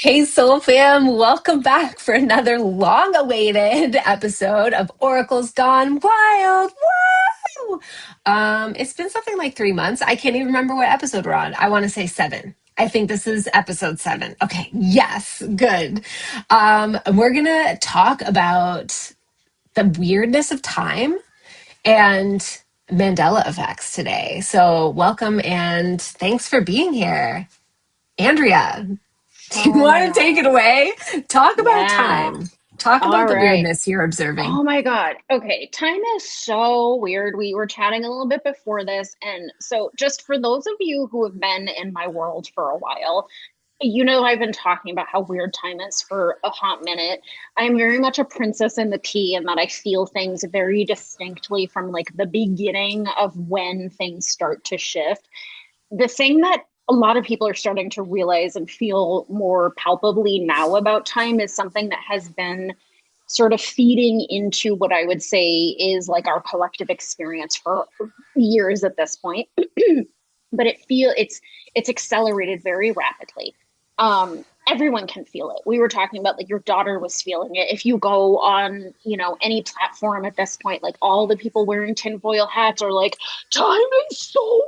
Hey, Soul Fam, welcome back for another long awaited episode of Oracle's Gone Wild. Woo! It's been something like 3 months. I can't even remember what episode we're on. I want to say seven. I think this is episode seven. Okay, yes, good. We're going to talk about the weirdness of time and Mandela effects today. So, welcome and thanks for being here. Andrea, do you Oh my want to take it God. away? Talk about Yeah. time. Talk All about the right. weirdness you're observing. Oh my God. Okay. Time is so weird. We were chatting a little bit before this. And so, just for those of you who have been in my world for a while, I've been talking about how weird time is for a hot minute. I'm very much a princess in the pea in that I feel things very distinctly from like the beginning of when things start to shift. The thing that a lot of people are starting to realize and feel more palpably now about time is something that has been sort of feeding into what I would say is like our collective experience for years at this point. But it's accelerated very rapidly. Everyone can feel it. We were talking about like your daughter was feeling it. If you go on, any platform at this point, like all the people wearing tinfoil hats are like, time is so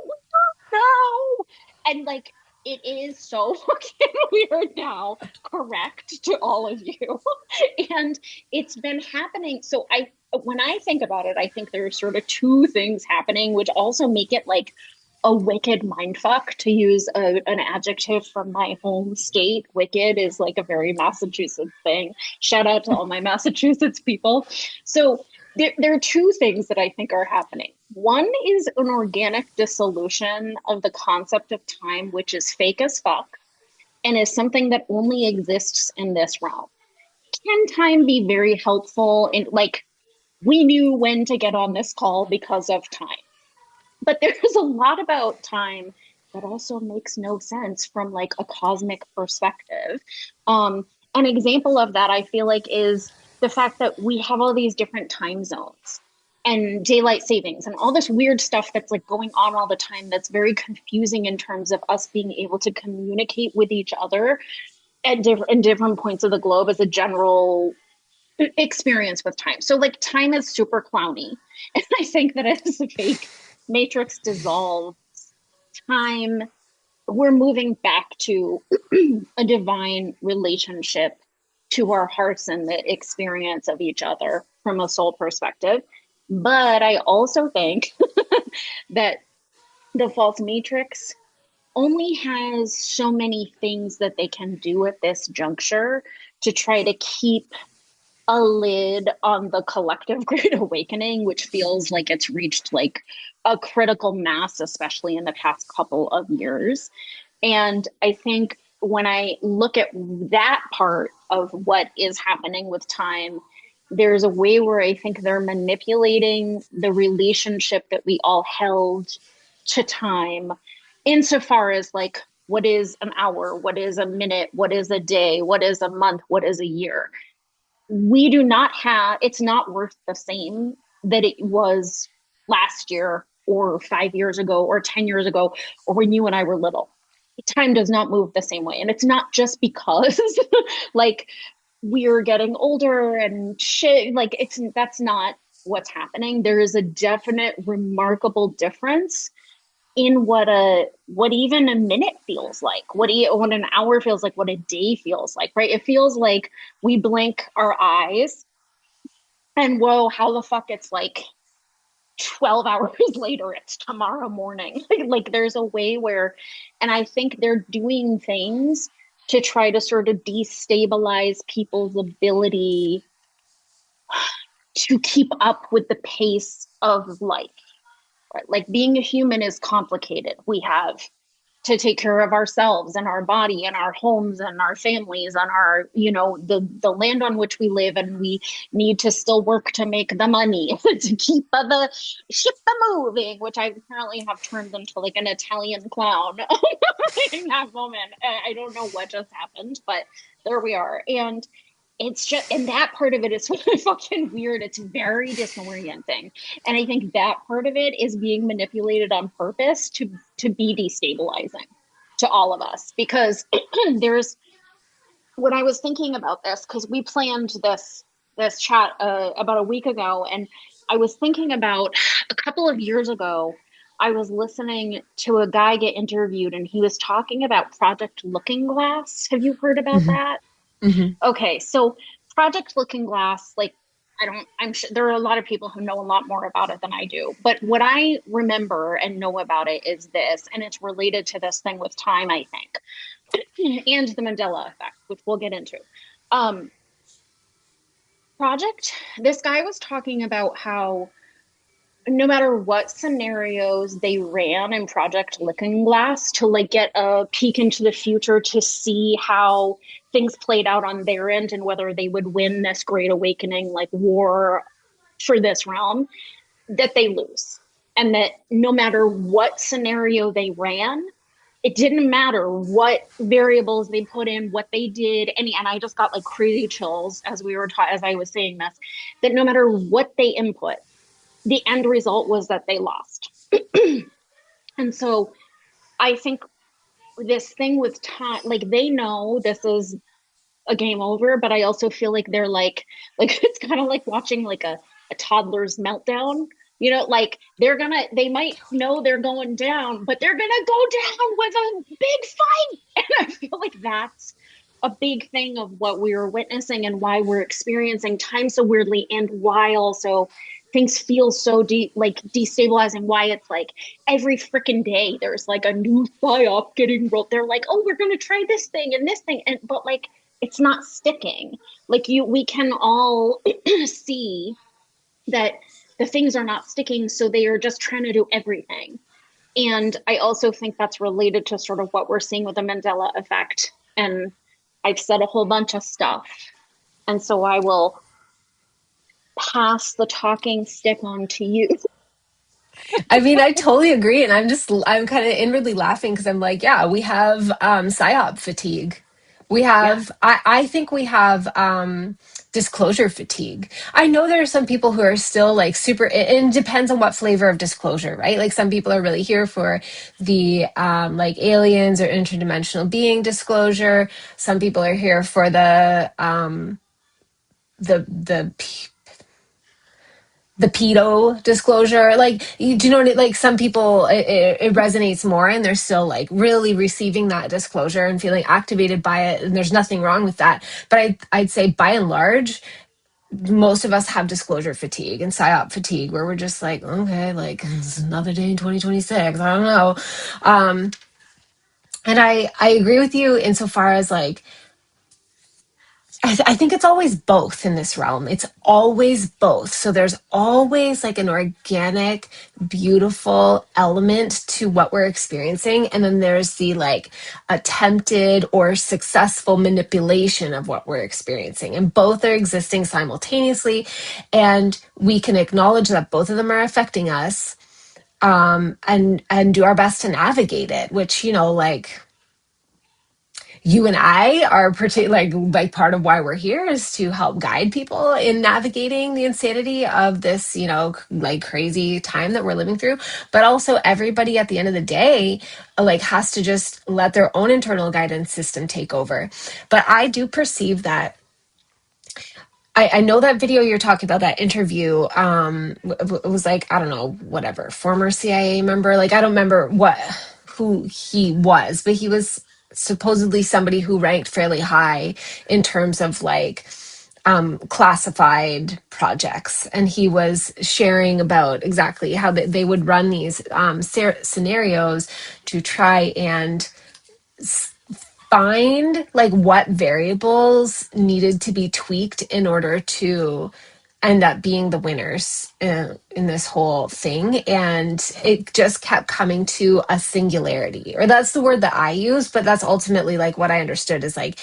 now. And like it is so fucking weird now, correct to all of you. And it's been happening. So when I think about it, I think there's sort of two things happening, which also make it like a wicked mindfuck, to use an adjective from my home state. Wicked is like a very Massachusetts thing. Shout out to all my Massachusetts people. So there are two things that I think are happening. One is an organic dissolution of the concept of time, which is fake as fuck and is something that only exists in this realm. Can time be very helpful in like we knew when to get on this call because of time? But there's a lot about time that also makes no sense from like a cosmic perspective. An example of that I feel like is the fact that we have all these different time zones and daylight savings and all this weird stuff that's like going on all the time that's very confusing in terms of us being able to communicate with each other at different points of the globe as a general experience with time. So like time is super clowny. And I think that as a fake matrix dissolves, time, we're moving back to a divine relationship to our hearts and the experience of each other from a soul perspective. But I also think that the false matrix only has so many things that they can do at this juncture to try to keep a lid on the collective great awakening, which feels like it's reached like a critical mass, especially in the past couple of years. And I think when I look at that part of what is happening with time, there's a way where I think they're manipulating the relationship that we all held to time, insofar as like, what is an hour? What is a minute? What is a day? What is a month? What is a year? We do not have, it's not worth the same that it was last year or 5 years ago or 10 years ago or when you and I were little. Time does not move the same way. And it's not just because like we're getting older and shit, like that's not what's happening. There is a definite remarkable difference in what even a minute feels like, what an hour feels like, what a day feels like, right? It feels like we blink our eyes and whoa, how the fuck it's like 12 hours later, it's tomorrow morning. Like there's a way where, and I think they're doing things to try to sort of destabilize people's ability to keep up with the pace of life. Right? Like being a human is complicated. We have to take care of ourselves and our body and our homes and our families and our the land on which we live, and we need to still work to make the money to keep the ship moving, which I apparently have turned into like an Italian clown in that moment. I don't know what just happened, but there we are. And it's just, and that part of it is fucking weird. It's very disorienting. And I think that part of it is being manipulated on purpose to be destabilizing to all of us, because there's when I was thinking about this, because we planned this chat about a week ago, and I was thinking about a couple of years ago, I was listening to a guy get interviewed, and he was talking about Project Looking Glass. Have you heard about Hmm. that? Hmm. Okay, so Project Looking Glass, like I'm sure there are a lot of people who know a lot more about it than I do. But what I remember and know about it is this, and it's related to this thing with time, I think, and the Mandela effect, which we'll get into. Um, this guy was talking about how no matter what scenarios they ran in Project Looking Glass to like get a peek into the future to see how things played out on their end and whether they would win this great awakening like war for this realm, that they lose. And that no matter what scenario they ran, it didn't matter what variables they put in, what they did, and I just got like crazy chills as we were as I was saying this, that no matter what they input, the end result was that they lost. And so I think this thing with time, like they know this is a game over, but I also feel like they're like it's kind of like watching like a toddler's meltdown. You know, like they might know they're going down, but they're gonna go down with a big fight. And I feel like that's a big thing of what we are witnessing and why we're experiencing time so weirdly, and why also things feel so like destabilizing. Why it's like every freaking day there's like a new psyop getting rolled. They're like, oh, we're gonna try this thing, and but like it's not sticking. Like we can all see that the things are not sticking, so they are just trying to do everything. And I also think that's related to sort of what we're seeing with the Mandela effect. And I've said a whole bunch of stuff, and so I will pass the talking stick on to you. I mean, I totally agree. And I'm kind of inwardly laughing because I'm like, yeah, we have psyop fatigue. Yeah. I think we have disclosure fatigue. I know there are some people who are still like super, it depends on what flavor of disclosure, right? Like some people are really here for the like aliens or interdimensional being disclosure. Some people are here for the the pedo disclosure. Like, do you know what like some people it resonates more and they're still like really receiving that disclosure and feeling activated by it, and there's nothing wrong with that. But I'd say by and large most of us have disclosure fatigue and psyop fatigue, where we're just like, okay, like it's another day in 2026, I don't know. um and I agree with you insofar as like I think it's always both in this realm. It's always both. So there's always like an organic, beautiful element to what we're experiencing. And then there's the like attempted or successful manipulation of what we're experiencing. And both are existing simultaneously. And we can acknowledge that both of them are affecting us, and do our best to navigate it, which, you know, like you and I are like part of why we're here is to help guide people in navigating the insanity of this, you know, like crazy time that we're living through. But also everybody at the end of the day, like has to just let their own internal guidance system take over. But I do perceive that I know that video you're talking about, that interview, it was like, I don't know, whatever, former CIA member. Like, I don't remember who he was, but he was supposedly somebody who ranked fairly high in terms of like classified projects. And he was sharing about exactly how they would run these scenarios to try and find like what variables needed to be tweaked in order to end up being the winners in this whole thing. And it just kept coming to a singularity, or that's the word that I use, but that's ultimately like what I understood is like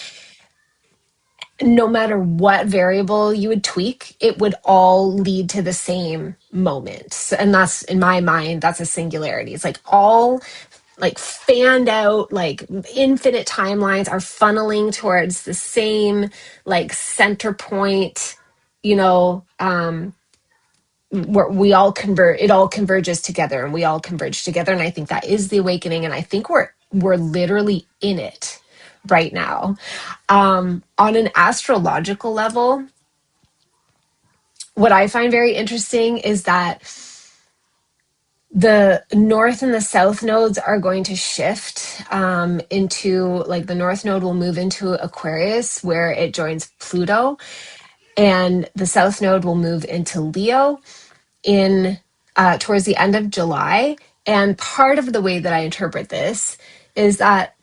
no matter what variable you would tweak, it would all lead to the same moment. And that's, in my mind, that's a singularity. It's like all like fanned out, like infinite timelines are funneling towards the same like center point, you know, where we all convert, it all converges together and we all converge together. And I think that is the awakening. And I think we're literally in it right now. On an astrological level, what I find very interesting is that the north and the south nodes are going to shift into, like, the north node will move into Aquarius where it joins Pluto, and the south node will move into Leo in towards the end of July. And part of the way that I interpret this is that,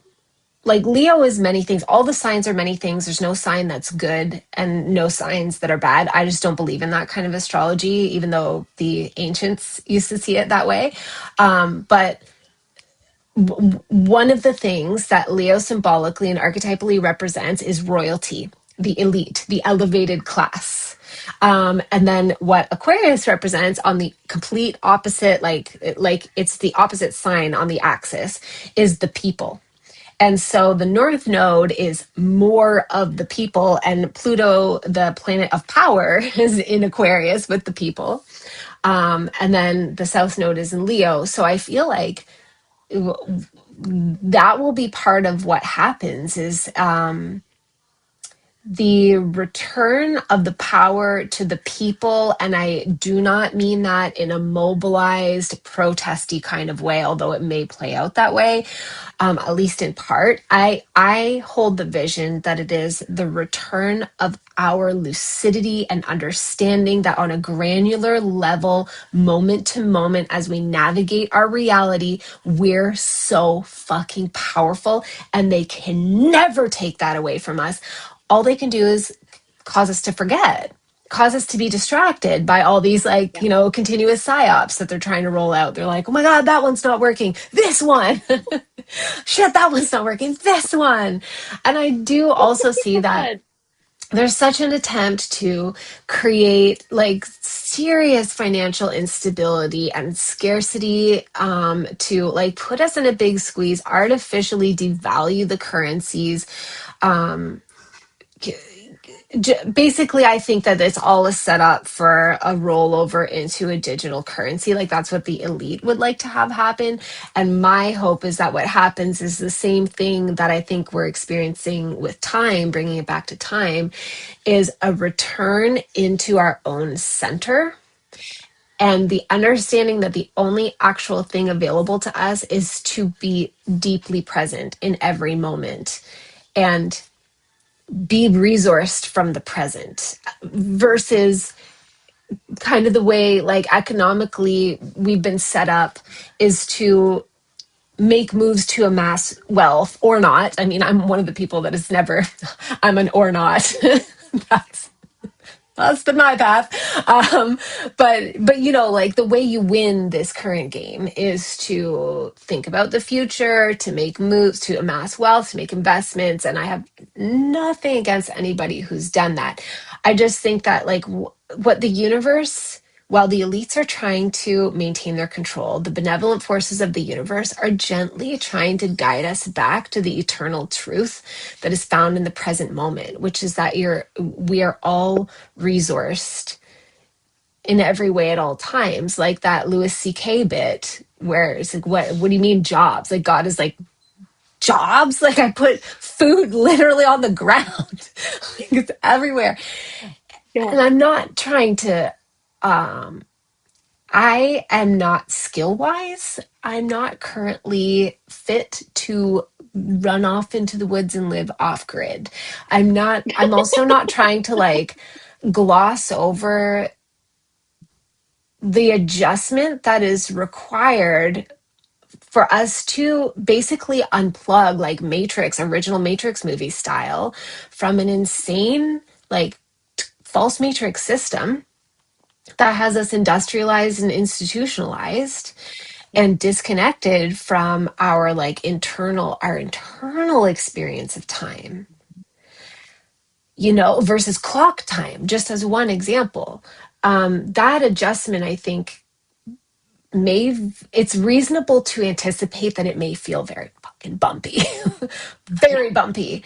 like, Leo is many things. All the signs are many things. There's no sign that's good and no signs that are bad. I just don't believe in that kind of astrology, even though the ancients used to see it that way. But one of the things that Leo symbolically and archetypally represents is royalty, the elite, the elevated class. And then what Aquarius represents on the complete opposite, like it's the opposite sign on the axis, is the people. And so the North Node is more of the people, and Pluto, the planet of power, is in Aquarius with the people. And then the South Node is in Leo. So I feel like that will be part of what happens is the return of the power to the people. And I do not mean that in a mobilized, protesty kind of way, although it may play out that way, at least in part. I hold the vision that it is the return of our lucidity and understanding that on a granular level, moment to moment, as we navigate our reality, we're so fucking powerful, and they can never take that away from us. All they can do is cause us to forget, cause us to be distracted by all these, like, Yeah. continuous psyops that they're trying to roll out. They're like, oh my God, that one's not working. This one. Shit, that one's not working. This one. And I do Oh also see my that God. there's such an attempt to create, like, serious financial instability and scarcity, to, like, put us in a big squeeze, artificially devalue the currencies. um, Basically, I think that it's all a setup for a rollover into a digital currency. Like, that's what the elite would like to have happen. And my hope is that what happens is the same thing that I think we're experiencing with time, bringing it back to time, is a return into our own center. And the understanding that the only actual thing available to us is to be deeply present in every moment. And be resourced from the present versus kind of the way, like, economically we've been set up is to make moves to amass wealth or not. I mean, I'm one of the people that is never, I'm an or not. that's that's been my path. But like, the way you win this current game is to think about the future, to make moves, to amass wealth, to make investments. And I have nothing against anybody who's done that. I just think that, like, what the universe, while the elites are trying to maintain their control, the benevolent forces of the universe are gently trying to guide us back to the eternal truth that is found in the present moment, which is that we are all resourced in every way at all times. Like that Louis C.K. bit where it's like, what do you mean jobs? Like, God is like, jobs? Like, I put food literally on the ground. Like, it's everywhere. Yeah. And I'm not trying to, um, I am not skill wise. I'm not currently fit to run off into the woods and live off grid. I'm also not trying to, like, gloss over the adjustment that is required for us to basically unplug, like Matrix, original Matrix movie style, from an insane, like, false Matrix system that has us industrialized and institutionalized and disconnected from our internal experience of time, versus clock time, just as one example. That adjustment, I think, it's reasonable to anticipate that it may feel very fucking bumpy, Yeah. very bumpy,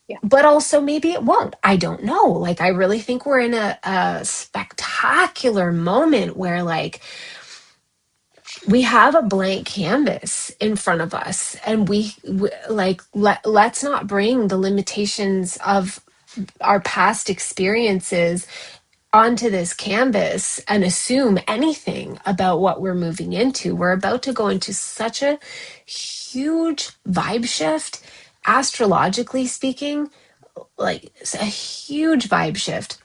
Yeah. but also maybe it won't. I don't know. Like, I really think we're in a spectacular moment where, like, we have a blank canvas in front of us, and let's not bring the limitations of our past experiences onto this canvas and assume anything about what we're moving into. We're about to go into such a huge vibe shift, astrologically speaking, like a huge vibe shift.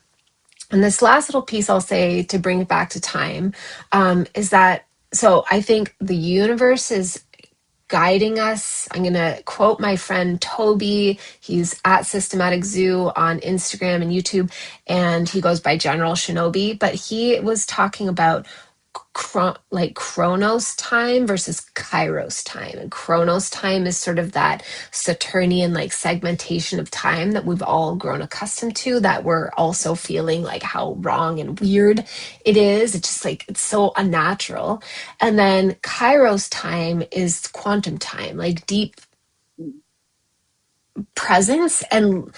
And this last little piece I'll say to bring it back to time, is that so I think the universe is guiding us. I'm going to quote my friend Toby. He's at Systematic Zoo on Instagram and YouTube, and he goes by General Shinobi. But he was talking about like Chronos time versus Kairos time. And Chronos time is sort of that Saturnian like segmentation of time that we've all grown accustomed to, that we're also feeling like how wrong and weird it is. It's just like, it's so unnatural. And then Kairos time is quantum time, like deep presence and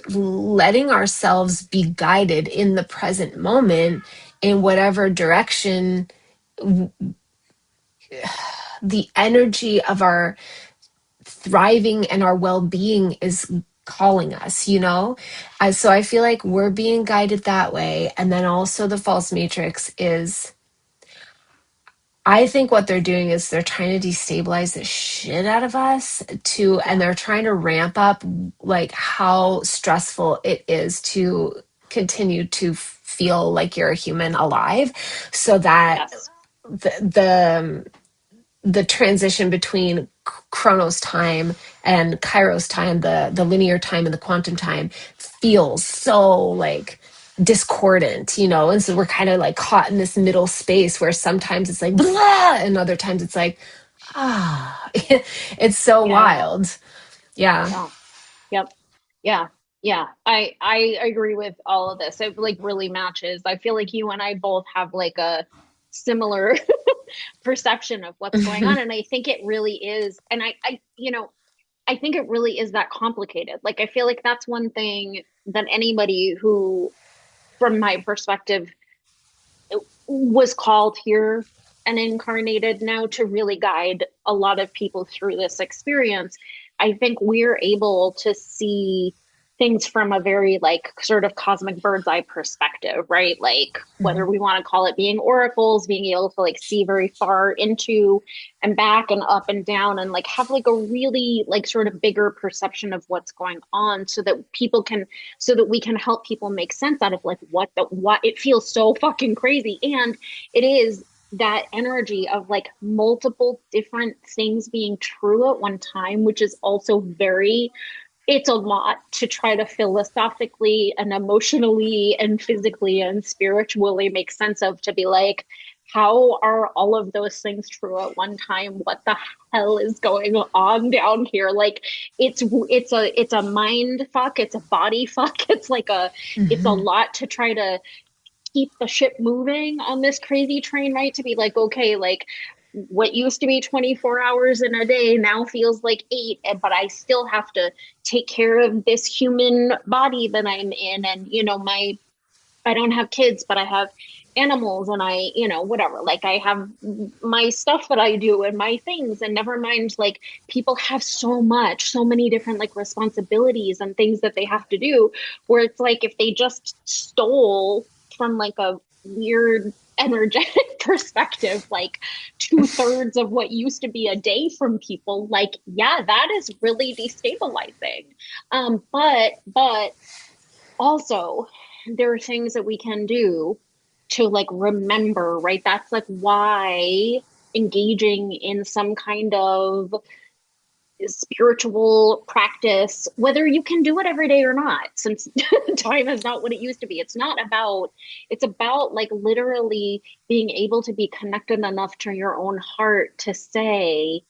letting ourselves be guided in the present moment in whatever direction the energy of our thriving and our well-being is calling us, you know. So I feel like we're being guided that way. And then also the false matrix is, I think what they're doing is they're trying to destabilize the shit out of us to, and Yeah. they're trying to ramp up like how stressful it is to continue to feel like you're a human alive, so that Yes. the the transition between Chronos time and Kairos time, the linear time and the quantum time, feels so like discordant, you know? And so we're kind of like caught in this middle space where sometimes it's like blah, and other times it's like ah. It's so Yeah. Yeah. wild. Yeah. Yeah. Yep. Yeah. Yeah. I agree with all of this. It like really matches. I feel like you and I both have like a similar perception of what's going on. And I think it really is. And I think it really is that complicated. Like, I feel like that's one thing that anybody who, from my perspective, was called here and incarnated now to really guide a lot of people through this experience. I think we're able to see things from a very like sort of cosmic bird's eye perspective, right? Like whether we want to call it being oracles, being able to like see very far into and back and up and down and like have like a really like sort of bigger perception of what's going on so that people can so that we can help people make sense out of like what it feels so fucking crazy. And it is that energy of like multiple different things being true at one time, which is also very, it's a lot to try to philosophically and emotionally and physically and spiritually make sense of, to be like, how are all of those things true at one time? What the hell is going on down here? Like, it's a mind fuck, it's a body fuck, it's a Mhm. lot to try to keep the ship moving on this crazy train, right? To be like, okay, like what used to be 24 hours in a day now feels like 8, but I still have to take care of this human body that I'm in. And, I don't have kids, but I have animals and whatever. Like I have my stuff that I do and my things, and never mind, like people have so many different like responsibilities and things that they have to do, where it's like if they just stole from like a weird energetic perspective, like 2/3 of what used to be a day from people, like, yeah, that is really destabilizing. But also there are things that we can do to like remember, right? That's like why engaging in some kind of spiritual practice, whether you can do it every day or not, since time is not what it used to be. It's about like literally being able to be connected enough to your own heart to say,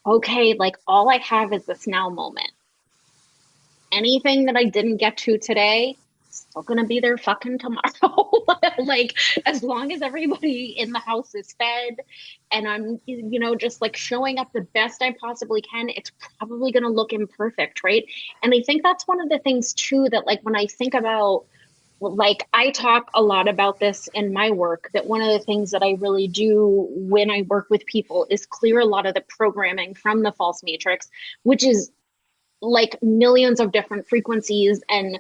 okay, like all I have is this now moment. Anything that I didn't get to today, still gonna be there fucking tomorrow. Like, as long as everybody in the house is fed and I'm, just like showing up the best I possibly can, it's probably gonna look imperfect, right? And I think that's one of the things too that, like, when I think about like I talk a lot about this in my work, that one of the things that I really do when I work with people is clear a lot of the programming from the false matrix, which is like millions of different frequencies and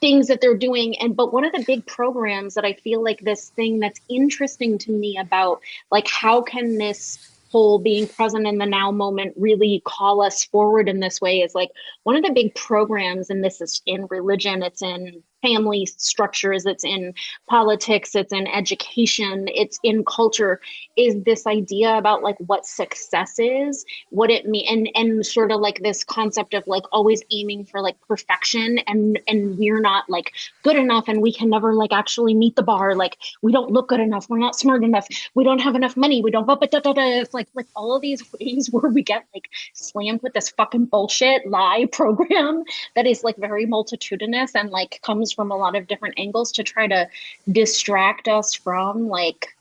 things that they're doing. And but one of the big programs that I feel like, this thing that's interesting to me about like how can this whole being present in the now moment really call us forward in this way, is like one of the big programs, and this is in religion, it's in family structures, it's in politics, it's in education, it's in culture, is this idea about like what success is, what it mean, and sort of like this concept of like always aiming for like perfection, and we're not like good enough, and we can never like actually meet the bar, like we don't look good enough, we're not smart enough, we don't have enough money, we don't it's like all of these ways where we get like slammed with this fucking bullshit lie program that is like very multitudinous and like comes from a lot of different angles to try to distract us from like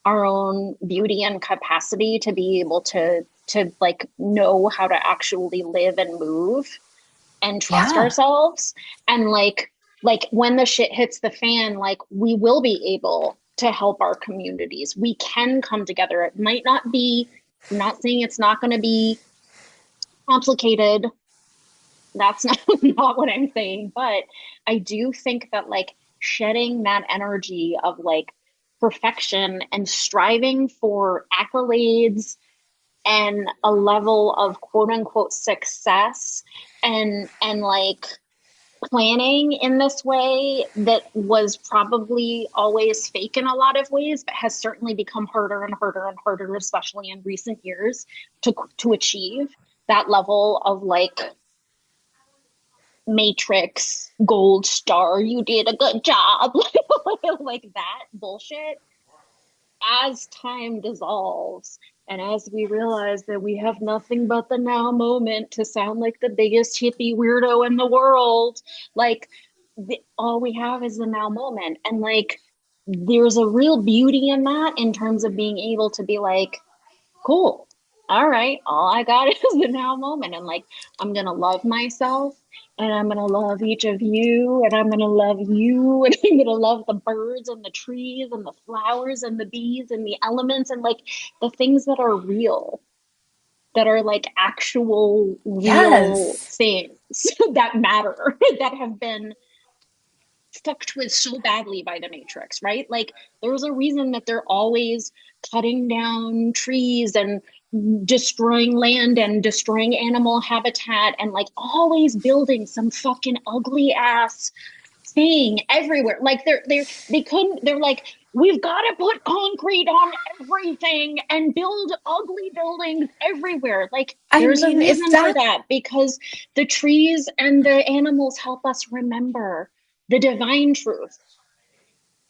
our own beauty and capacity to be able to like know how to actually live and move and trust Yeah. ourselves. And like when the shit hits the fan, like we will be able to help our communities, we can come together. It might not be, I'm not saying it's not going to be complicated, that's not, not what I'm saying, but I do think that like shedding that energy of like perfection and striving for accolades and a level of quote unquote success, and like planning in this way that was probably always fake in a lot of ways, but has certainly become harder and harder and harder, especially in recent years, to achieve that level of like matrix gold star, you did a good job, like that bullshit. As time dissolves and as we realize that we have nothing but the now moment to sound like the biggest hippie weirdo in the world, like all we have is the now moment. And like there's a real beauty in that, in terms of being able to be like, cool. All right. All I got is the now moment. And like, I'm going to love myself, and I'm going to love each of you, and I'm going to love you, and I'm going to love the birds and the trees and the flowers and the bees and the elements and like the things that are real, that are like actual real Yes. things that matter, that have been fucked with so badly by the Matrix, right? Like there's a reason that they're always cutting down trees and destroying land and destroying animal habitat and like always building some fucking ugly ass thing everywhere. Like they couldn't, they're like, we've got to put concrete on everything and build ugly buildings everywhere. Like I there's a mean, if reason for that that, because the trees and the animals help us remember the divine truth,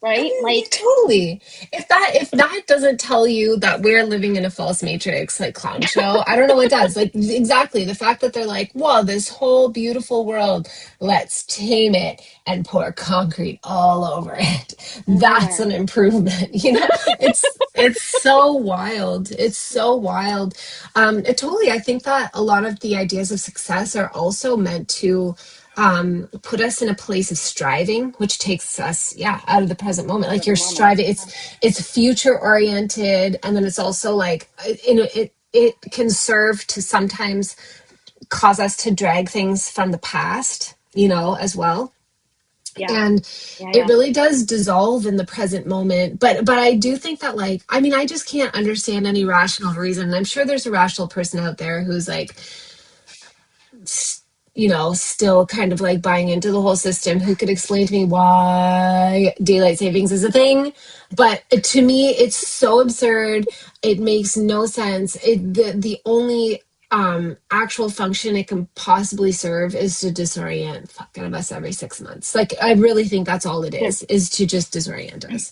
I right? mean, Like, totally. If that doesn't tell you that we're living in a false matrix, like clown show, I don't know what does. Like exactly the fact that they're like, "Whoa, this whole beautiful world, let's tame it and pour concrete all over it." That's an everywhere. improvement. It's so wild. It's so wild. It totally. I think that a lot of the ideas of success are also meant to put us in a place of striving, which takes us, yeah, out of the present moment. Out Like of the you're moment. striving, it's future oriented, and then it's also like it can serve to sometimes cause us to drag things from the past, as well. Yeah. And Yeah. it Yeah. really does dissolve in the present moment. But I do think that, like, I mean, I just can't understand any rational reason. I'm sure there's a rational person out there who's like, still kind of like buying into the whole system, who could explain to me why daylight savings is a thing. But to me, it's so absurd. It makes no sense. The only actual function it can possibly serve is to disorient fuck out of us every 6 months. Like, I really think that's all it is to just disorient us.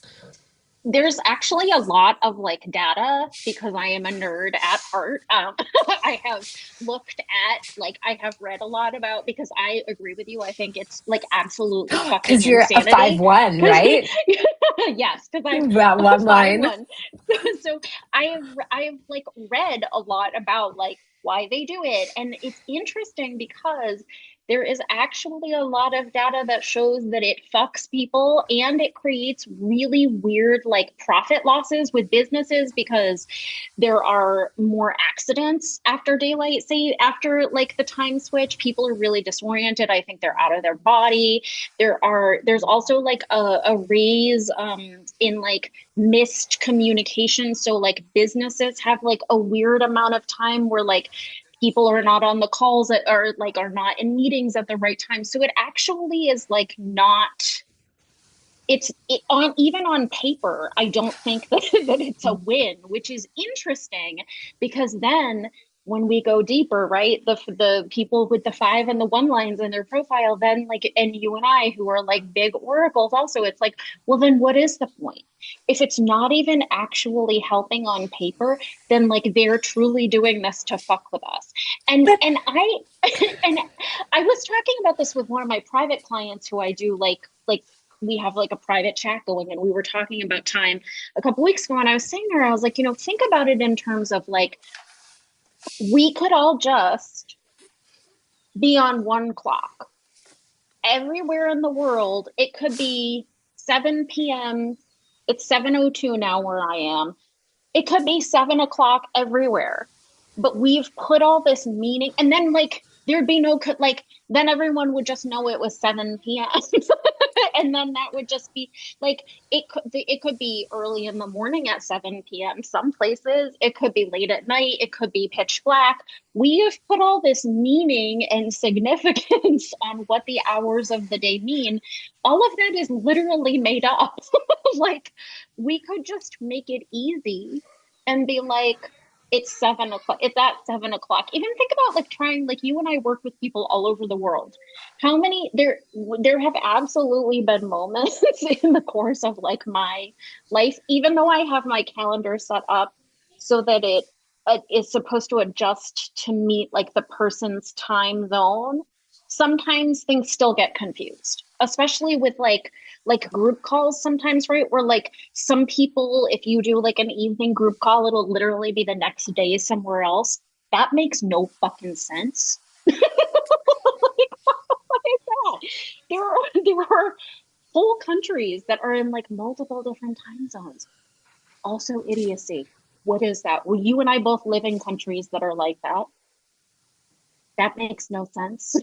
There's actually a lot of like data, because I am a nerd at heart. I have looked at, like, I have read a lot about, because I agree with you. I think it's like absolutely fucking Because you're a five insanity. one, Because right? yes, because That I'm a one five line. one. So I have like read a lot about like why they do it, and it's interesting because there is actually a lot of data that shows that it fucks people and it creates really weird like profit losses with businesses because there are more accidents after daylight, say after like the time switch. People are really disoriented. I think they're out of their body. There's also like a raise in like missed communication. So like businesses have like a weird amount of time where like people are not on the calls that are like are not in meetings at the right time. So it actually is like not on even on paper, I don't think that it's a win, which is interesting because then when we go deeper, right, the people with the 5 and the 1 lines in their profile, then like, and you and I who are like big oracles also, it's like, well, then what is the point? If it's not even actually helping on paper, then like they're truly doing this to fuck with us. And But and I and I was talking about this with one of my private clients who I do like we have like a private chat going and we were talking about time a couple weeks ago and I was saying to her, I was like, think about it in terms of like we could all just be on one clock everywhere in the world. It could be 7 p.m. It's 7:02 now where I am. It could be 7 o'clock everywhere, but we've put all this meaning, and then like there'd be no like then everyone would just know it was 7 p.m. And then that would just be like it could be early in the morning at 7 p.m. Some places it could be late at night, it could be pitch black. We have put all this meaning and significance on what the hours of the day mean. All of that is literally made up. Like we could just make it easy and be like, it's 7 o'clock. It's at 7 o'clock. Even think about like trying, like you and I work with people all over the world. How many there have absolutely been moments in the course of like my life, even though I have my calendar set up so that it is supposed to adjust to meet like the person's time zone. Sometimes things still get confused, especially with like group calls sometimes, right? Where like some people, if you do like an evening group call, it'll literally be the next day somewhere else. That makes no fucking sense. Like, what is that? There are whole countries that are in like multiple different time zones. Also idiocy. What is that? Well, you and I both live in countries that are like that. That makes no sense.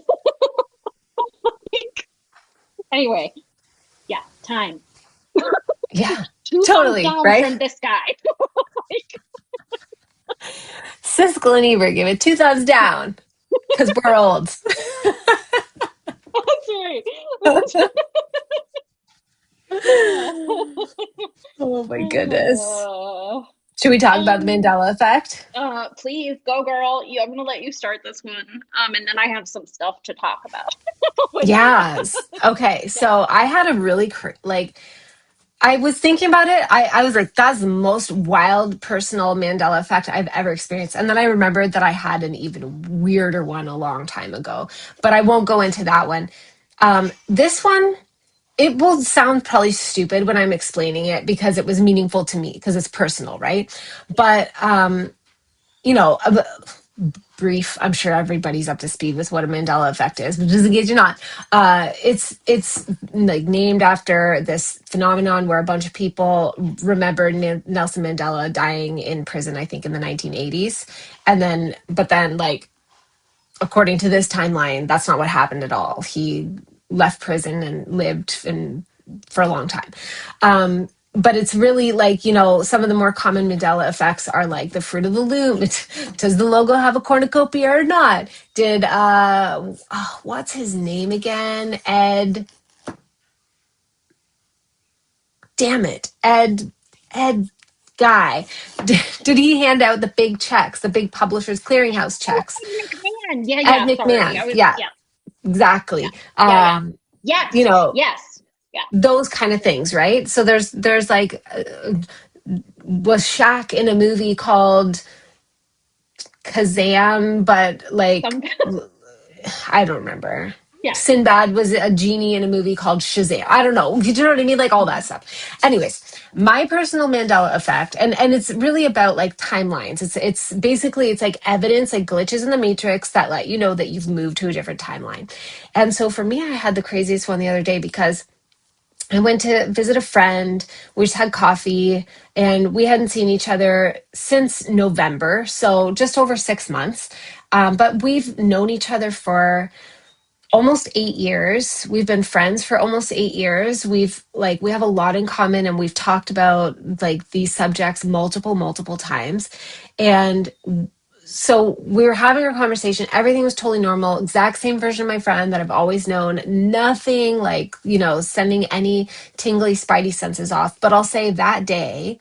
Anyway, yeah, time. yeah, Two thumbs totally, down right? from this guy. Like, Siskel and Ebert give it 2 thumbs down because we're old. that's right. That's Oh my goodness. uh, Should we talk about the um, Mandela effect? please go, girl. I'm gonna let you start this one. And then I have some stuff to talk about with you. Yes. Okay. Yeah. So I had a really I was thinking about it. I was like, that's the most wild personal Mandela effect I've ever experienced. And then I remembered that I had an even weirder one a long time ago, but I won't go into that one. This one, it will sound probably stupid when I'm explaining it because it was meaningful to me because it's personal, right? Yeah. But, you know, brief. I'm sure everybody's up to speed with what a Mandela effect is, but just in case you're not, it's like named after this phenomenon where a bunch of people remember Nelson Mandela dying in prison, I think in the 1980s, and then but then like according to this timeline, that's not what happened at all. He left prison and lived for a long time. But it's really like, some of the more common Mandela effects are like the fruit of the loom. Does the logo have a cornucopia or not? Did, what's his name again? Damn it. Ed guy. Did he hand out the big checks, the big Publishers Clearinghouse Oh, checks? Ed McMahon. Yeah, Ed yeah. Sorry. McMahon. Yeah, Yeah, yeah, exactly. yeah, yeah. Yes, You know, yes, yeah. those kind of things, right? So there's like was Shaq in a movie called Kazam, but like Some I don't remember. Yes. Sinbad was a genie in a movie called Shazam. I don't know. Do you know what I mean? Like all that stuff. Anyways, my personal Mandela effect, and it's really about like timelines. It's basically it's like evidence, like glitches in the matrix that let you know that you've moved to a different timeline. And so for me, I had the craziest one the other day because I went to visit a friend. We just had coffee and we hadn't seen each other since November. So just over 6 months. But we've known each other for almost 8 years. We've been friends for almost 8 years. We have a lot in common and we've talked about like these subjects multiple times. And so we were having our conversation. Everything was totally normal. Exact same version of my friend that I've always known. Nothing like, sending any tingly spidey senses off. But I'll say that day,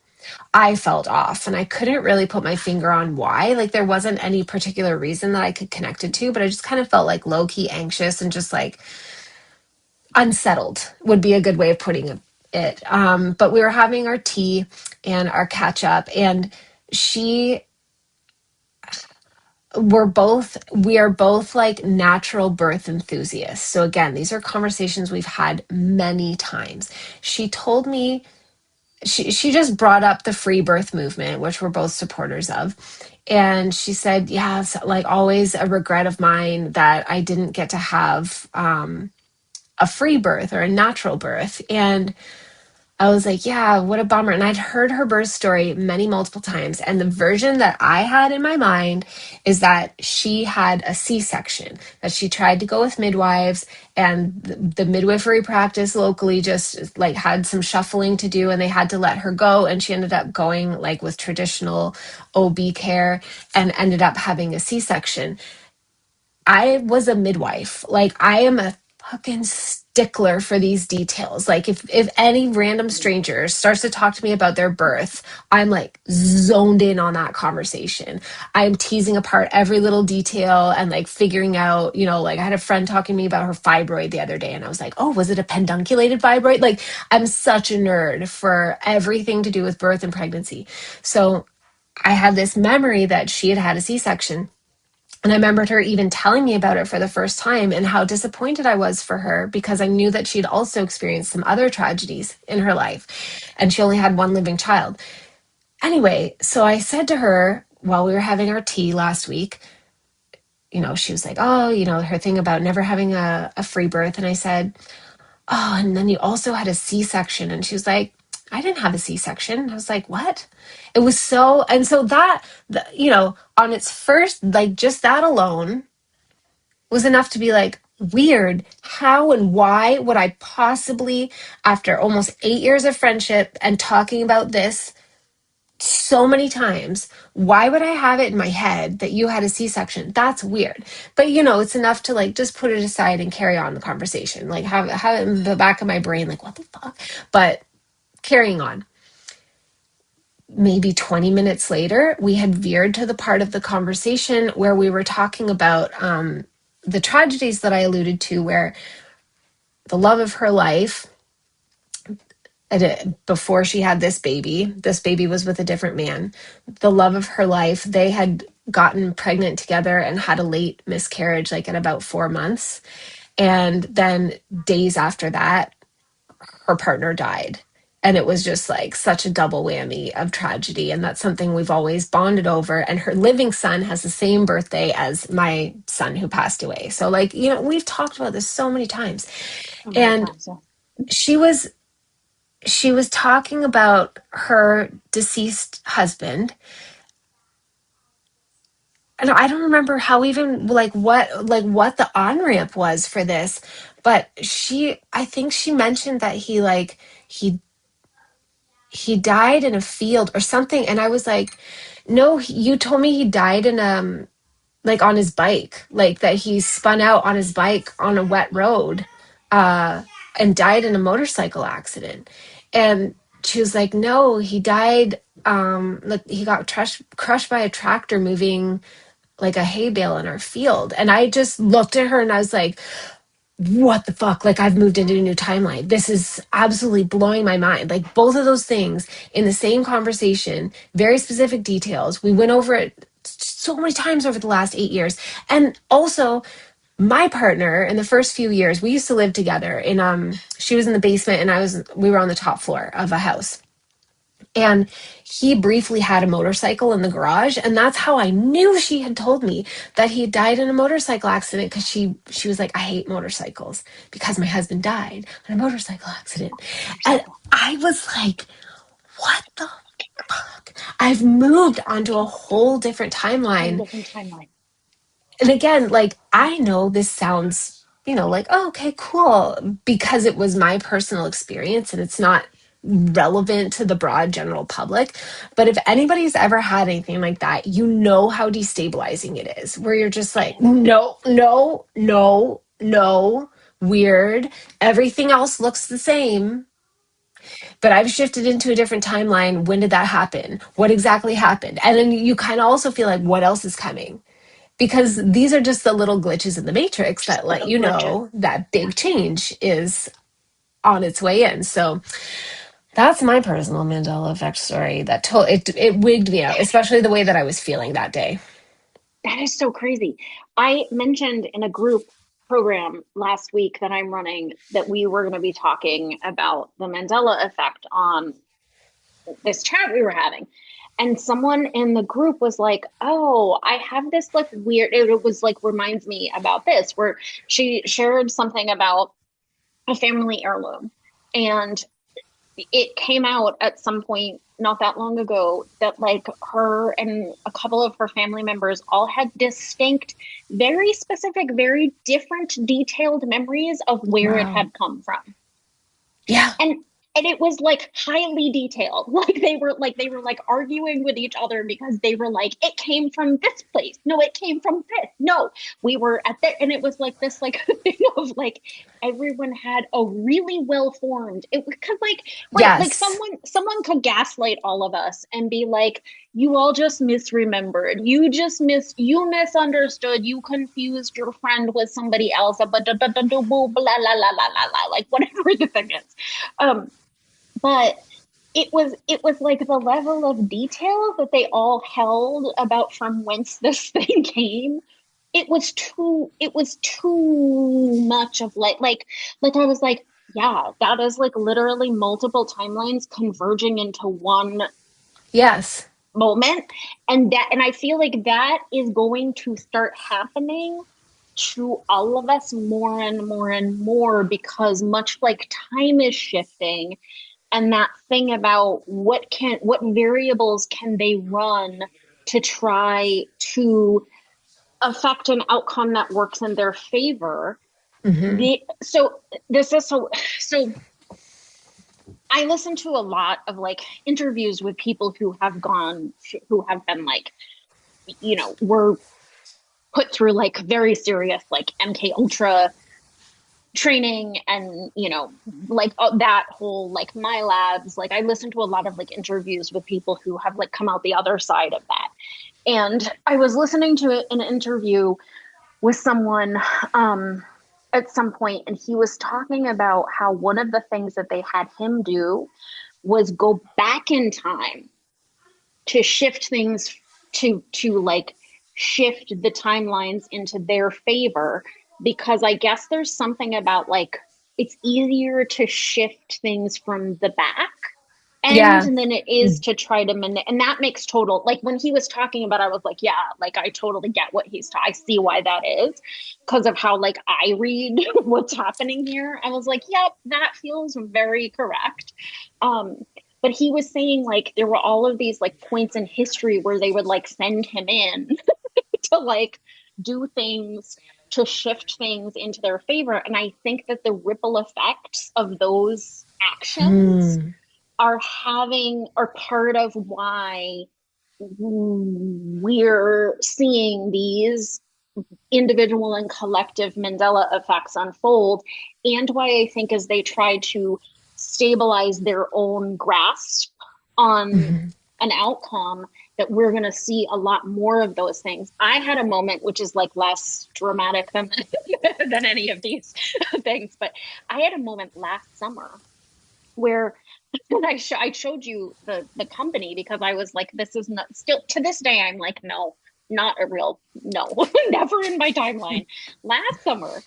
I felt off and I couldn't really put my finger on why. Like there wasn't any particular reason that I could connect it to, but I just kind of felt like low key anxious and just like unsettled would be a good way of putting it. But we were having our tea and our catch up, and she we are both like natural birth enthusiasts. So again, these are conversations we've had many times. She told me she just brought up the free birth movement, which we're both supporters of. And she said, yeah, it's like always a regret of mine that I didn't get to have a free birth or a natural birth. And I was like, yeah, what a bummer. And I'd heard her birth story multiple times. And the version that I had in my mind is that she had a C-section, that she tried to go with midwives, and the midwifery practice locally just like had some shuffling to do and they had to let her go. And she ended up going like with traditional OB care and ended up having a C-section. I was a midwife. Like I am a fucking stickler for these details. Like if any random stranger starts to talk to me about their birth, I'm like zoned in on that conversation. I'm teasing apart every little detail and like figuring out, like I had a friend talking to me about her fibroid the other day and I was like, "Oh, was it a pedunculated fibroid?" Like I'm such a nerd for everything to do with birth and pregnancy. So I had this memory that she had had a C-section. And I remembered her even telling me about it for the first time and how disappointed I was for her because I knew that she'd also experienced some other tragedies in her life and she only had one living child. Anyway, so I said to her while we were having our tea last week, she was like, "Oh, her thing about never having a free birth." And I said, "Oh, and then you also had a C-section." And she was like, "I didn't have a C-section." I was like, "What?" It was so, and so that, on its first, like just that alone was enough to be like, weird. How and why would I possibly, after almost 8 years of friendship and talking about this so many times, why would I have it in my head that you had a C-section? That's weird. But it's enough to like just put it aside and carry on the conversation. Like have it in the back of my brain, like, what the fuck? But carrying on. Maybe 20 minutes later, we had veered to the part of the conversation where we were talking about the tragedies that I alluded to, where the love of her life, before she had this baby was with a different man. The love of her life, they had gotten pregnant together and had a late miscarriage, like at about 4 months. And then days after that, her partner died. And it was just like such a double whammy of tragedy. And that's something we've always bonded over. And her living son has the same birthday as my son who passed away. So, like, we've talked about this so many times. So many And times. Yeah. she was talking about her deceased husband, and I don't remember how even what the on ramp was for this, but I think she mentioned that he he died in a field or something, and I was like, no, you told me he died in like on his bike, like that he spun out on his bike on a wet road, uh, and died in a motorcycle accident. And she was like, no, he died. Like he got crushed by a tractor moving like a hay bale in our field. And I just looked at her and I was like, what the fuck? Like I've moved into a new timeline. This is absolutely blowing my mind. Like both of those things in the same conversation, very specific details. We went over it so many times over the last 8 years. And also My partner in the first few years, we used to live together in she was in the basement and we were on the top floor of a house. And he briefly had a motorcycle in the garage, and that's how I knew she had told me that he died in a motorcycle accident, because she was like, I hate motorcycles because my husband died in a motorcycle accident. And Motorcycle. I was like, what the fuck? I've moved onto a whole different Whole timeline. different timeline. And again, like, I know this sounds, like, oh, okay, cool, because it was my personal experience and it's not relevant to the broad general public. But if anybody's ever had anything like that, you know how destabilizing it is, where you're just It like, is. no, no, no, no, weird. Everything else looks the same, but I've shifted into a different timeline. When did that happen? What exactly happened? And then you kind of also feel like, what else is coming? Because these are just the little glitches in the matrix Just that let little you glitches. know that Yeah. big change is on its way in. So that's my personal Mandela Effect story. It wigged me out, especially the way that I was feeling that day. That is so crazy. I mentioned in a group program last week that I'm running that we were going to be talking about the Mandela effect on this chat we were having. And someone in the group was like, "Oh, I have this like weird," it was like reminds me about this, where she shared something about a family heirloom. And it came out at some point not that long ago that like her and a couple of her family members all had distinct, very specific, very different detailed memories of where it Wow. had come from. Yeah. And it was like highly detailed. Like they were like arguing with each other because they were like, it came from this place. No, it came from this. No, we were at that. And it was like this like thing of like everyone had a really well formed, it because like right, like Yes. someone could gaslight all of us and be like, you all just misremembered, you misunderstood, you confused your friend with somebody else, blah blah blah blah blah blah blah blah blah, like whatever the thing is. But it was like the level of detail that they all held about from whence this thing came. It was too much of like I was like, yeah, that is like literally multiple timelines converging into one Yes. moment. And I feel like that is going to start happening to all of us more and more and more, because much like time is shifting, and that thing about what variables can they run to try to affect an outcome that works in their favor. Hmm. So this is so I listen to a lot of like interviews with people who have been like, were put through like very serious like MK Ultra training, and like that whole like my labs, like I listen to a lot of like interviews with people who have like come out the other side of that. And I was listening to an interview with someone um at some point, and he was talking about how one of the things that they had him do was go back in time to shift things, to like shift the timelines into their favor, because I guess there's something about like it's easier to shift things from the back end Yeah. than it is to try to and that makes total, like when he was talking about it, I was like, yeah, like I totally get what I see why that is, because of how like I read what's happening here. I was like, yep, that feels very correct. um but he was saying like there were all of these like points in history where they would like send him in to like do things to shift things into their favor. And I think that the ripple effects of those actions Mm. are part of why we're seeing these individual and collective Mandela effects unfold, and why I think as they try to stabilize their own grasp on Hmm. an outcome, that we're going to see a lot more of those things. I had a moment which is like less dramatic than than any of these things, but I had a moment last summer where I showed you the company, because I was like, this is not, still to this day I'm like, no, not a real, no, never in my timeline. Last summer,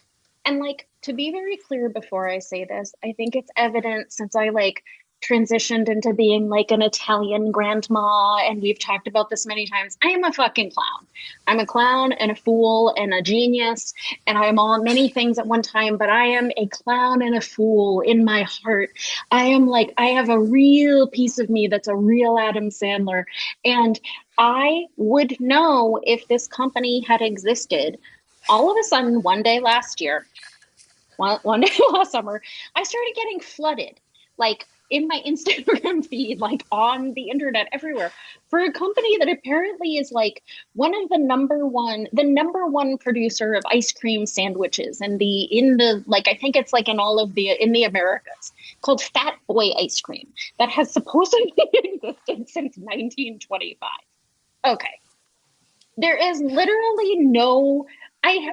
and like to be very clear before I say this, I think it's evident since I like transitioned into being like an Italian grandma, and we've talked about this many times. I am a fucking clown. I'm a clown and a fool and a genius, and I am all many things at one time, but I am a clown and a fool in my heart. I am like, I have a real piece of me that's a real Adam Sandler. And I would know if this company had existed. All of a sudden, one day last year, one day last summer, I started getting flooded, like in my Instagram feed, like on the internet everywhere, for a company that apparently is like one of the number one producer of ice cream sandwiches in the like I think it's like in all of the in the Americas, called Fat Boy Ice Cream, that has supposedly existed since 1925. Okay, there is literally no. I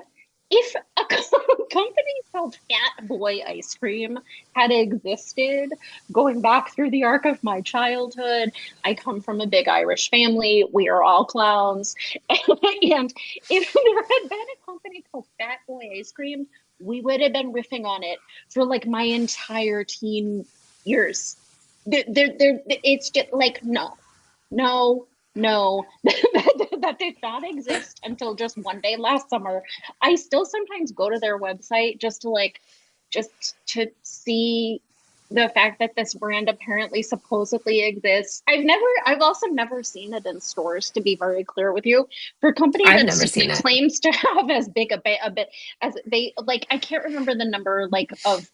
if a company called Fat Boy Ice Cream had existed going back through the arc of my childhood, I come from a big Irish family. We are all clowns. And if there had been a company called Fat Boy Ice Cream, we would have been riffing on it for like my entire teen years. It's just like, no, no, no, that did not exist until just one day last summer. I still sometimes go to their website just to see the fact that this brand apparently supposedly exists. I've also never seen it in stores, to be very clear with you. For a company I've never seen that it. claims to have as big a bit as they like, I can't remember the number like of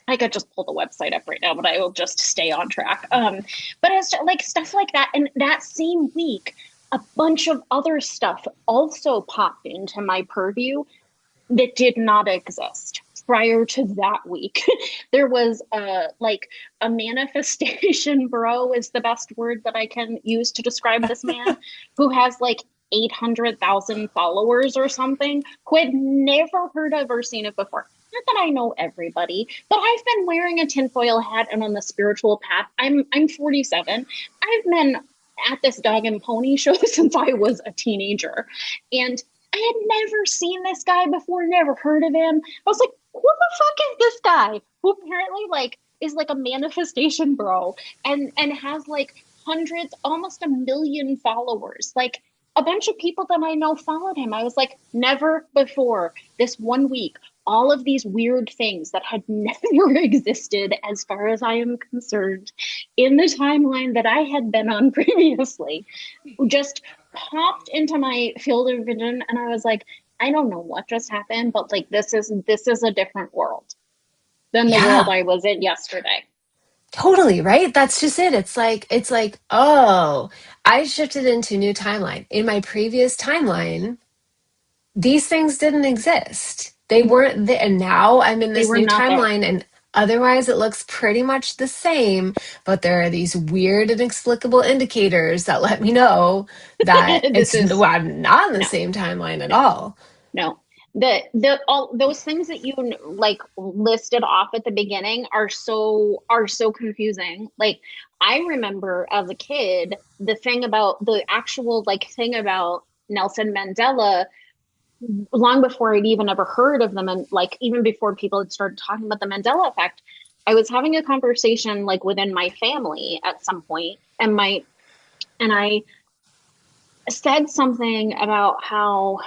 I could just pull the website up right now, but I will just stay on track. But it's just, like stuff like that. And that same week, a bunch of other stuff also popped into my purview that did not exist prior to that week. There was like a manifestation bro is the best word that I can use to describe this man, who has like 800,000 followers or something, who had never heard of or seen it before. Not that I know everybody, but I've been wearing a tinfoil hat and on the spiritual path. I'm 47. I've been at this dog and pony show since I was a teenager. And I had never seen this guy before, never heard of him. I was like, who the fuck is this guy? Who apparently like is like a manifestation bro and has like hundreds, almost a million followers. Like a bunch of people that I know followed him. I was like, never before this one week, all of these weird things that had never existed, as far as I am concerned, in the timeline that I had been on previously, just popped into my field of vision, and I was like, I don't know what just happened, but like this is a different world than the world Yeah, I was in yesterday. totally, right? That's just it. It's like, oh, I shifted into a new timeline. In my previous timeline, these things didn't exist. They weren't there. And now I'm in They this were new not there. timeline, and otherwise it looks pretty much the same. But there are these weird, inexplicable indicators that let me know that This is well, I'm not in the no, same timeline at no, all. no. The all those things that you like listed off at the beginning are so confusing. Like I remember as a kid, the actual like thing about Nelson Mandela, long before I'd even ever heard of them, and like even before people had started talking about the Mandela effect, I was having a conversation like within my family at some point, and I said something about how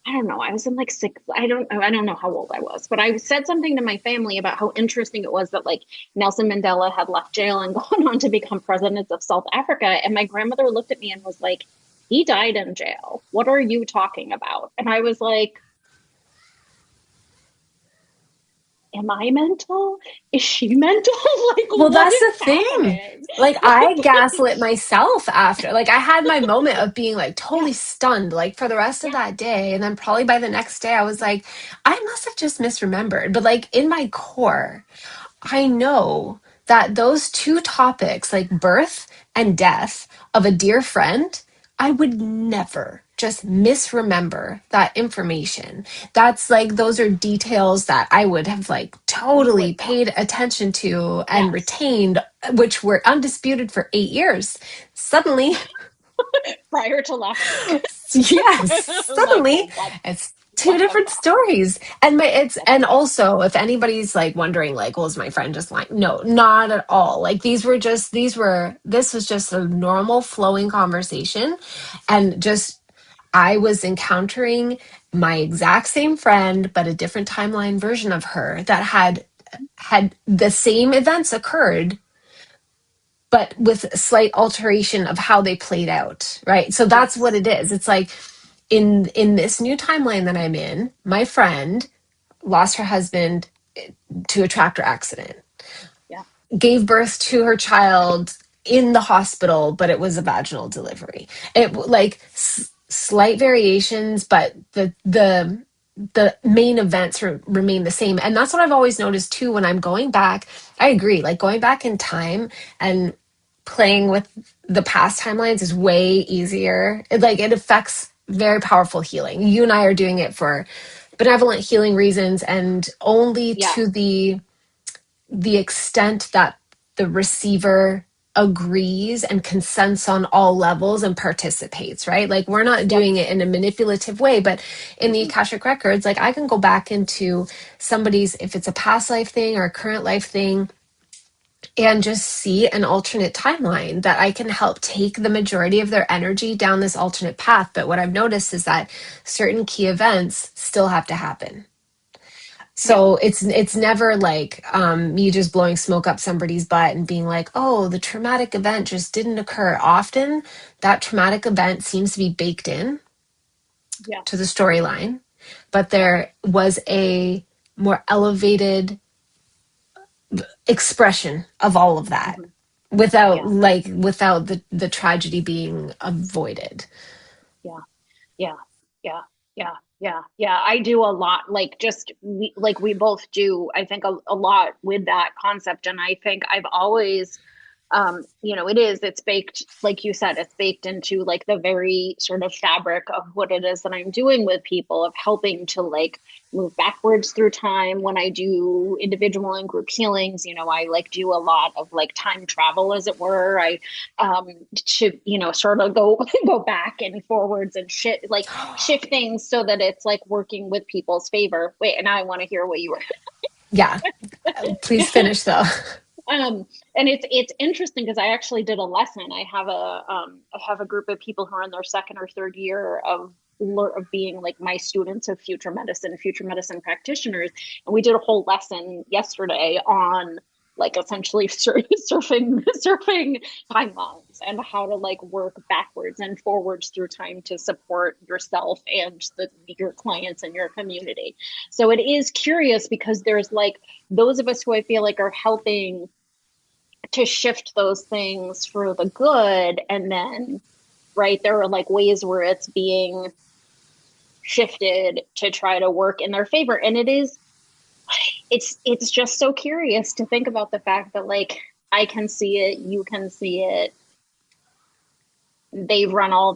I don't know. I was in like sixth. I don't know how old I was, but I said something to my family about how interesting it was that like Nelson Mandela had left jail and gone on to become president of South Africa. And my grandmother looked at me and was like, he died in jail. What are you talking about? And I was like, am I mental? Is she mental? Like, Well, what that's is the thing. happening? Like, I gaslit myself after. Like, I had my moment of being like totally Yes. stunned, like for the rest of Yeah. that day. And then probably by the next day, I was like, I must have just misremembered. But like in my core, I know that those two topics, like birth and death of a dear friend, I would never just misremember that information. That's like, those are details that I would have like You totally would not. paid attention to and Yes. retained, which were undisputed for 8 years. Suddenly, prior to last week. Yes, I'm like, suddenly what? it's two What the different fuck? stories. And What the and fuck? also if anybody's like wondering like, well, is my friend just lying? No, not at all. Like this was just a normal flowing conversation, and just I was encountering my exact same friend but a different timeline version of her that had the same events occurred but with a slight alteration of how they played out, right? So that's what Yes. it is. It's like in this new timeline that I'm in, my friend lost her husband to a tractor accident, Yeah. gave birth to her child in the hospital, but it was a vaginal delivery. It like slight variations, but the main events remain the same. And that's what I've always noticed too when I'm going back. I agree, like going back in time and playing with the past timelines is way easier. It affects very powerful healing. You and I are doing it for benevolent healing reasons, and only Yeah. to the extent that the receiver agrees and consents on all levels and participates, right? Like we're not Yep. doing it in a manipulative way, but in the Mm-mm. Akashic records, like I can go back into somebody's, if it's a past life thing or a current life thing, and just see an alternate timeline that I can help take the majority of their energy down this alternate path. But what I've noticed is that certain key events still have to happen. Yeah. So it's never like me just blowing smoke up somebody's butt and being like, oh, the traumatic event just didn't occur. Often that traumatic event seems to be baked in to the Yes. storyline, but Yeah. there was a more elevated expression of all of that Hmm. without Yeah. without the tragedy being avoided. Yeah. Yeah, yeah, yeah, yeah, yeah. I do a lot, like just like we both do, I think a lot with that concept. And I think I've always, it's baked, like you said, it's baked into like the very sort of fabric of what it is that I'm doing with people, of helping to like move backwards through time. When I do individual and group healings, I like do a lot of like time travel, as it were. I um to sort of go go back and forwards and shit, like shift things so that it's like working with people's favor. Wait, and I want to hear what you Yeah, were. please finish though. um and it's interesting because I actually did a lesson. I have a group of people who are in their second or third year of being like my students of future medicine practitioners, and we did a whole lesson yesterday on like essentially surfing timelines and how to like work backwards and forwards through time to support yourself and your clients and your community. So it is curious because there's like those of us who I feel like are helping to shift those things for the good. And then, right, there are like ways where it's being shifted to try to work in their favor. And it's just so curious to think about the fact that like I can see it, you can see it. They've run all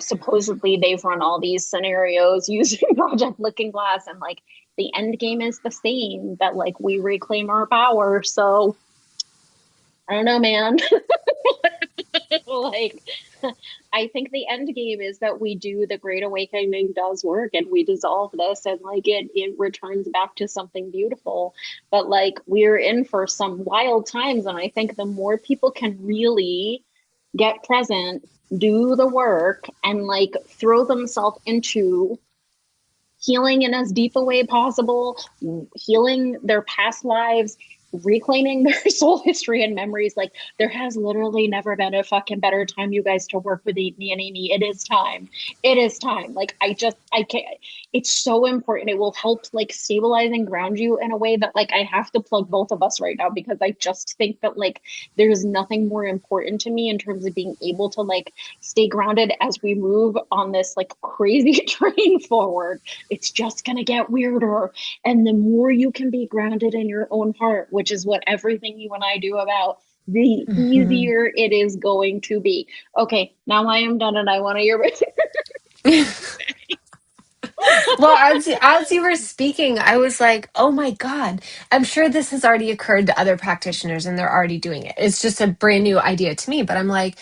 supposedly they've run all these scenarios using Project Looking Glass, and like the end game is the same, that like we reclaim our power. So I don't know, man. Like, I think the end game is that we do, the Great Awakening does work and we dissolve this, and like it returns back to something beautiful. But like we're in for some wild times, and I think the more people can really get present, do the work, and like throw themselves into healing in as deep a way possible, healing their past lives, reclaiming their soul history and memories. Like there has literally never been a fucking better time, you guys, to work with me and Amy. It is time. It is time. Like I can't. It's so important. It will help like stabilize and ground you in a way that like I have to plug both of us right now, because I just think that like there's nothing more important to me in terms of being able to like stay grounded as we move on this like crazy train forward. It's just going to get weirder. And the more you can be grounded in your own heart, which is what everything you and I do about, the Mhm. easier it is going to be. Okay, now I am done and I want to hear what Well, as you were speaking, I was like, "Oh my God, I'm sure this has already occurred to other practitioners and they're already doing it. It's just a brand new idea to me." But I'm like,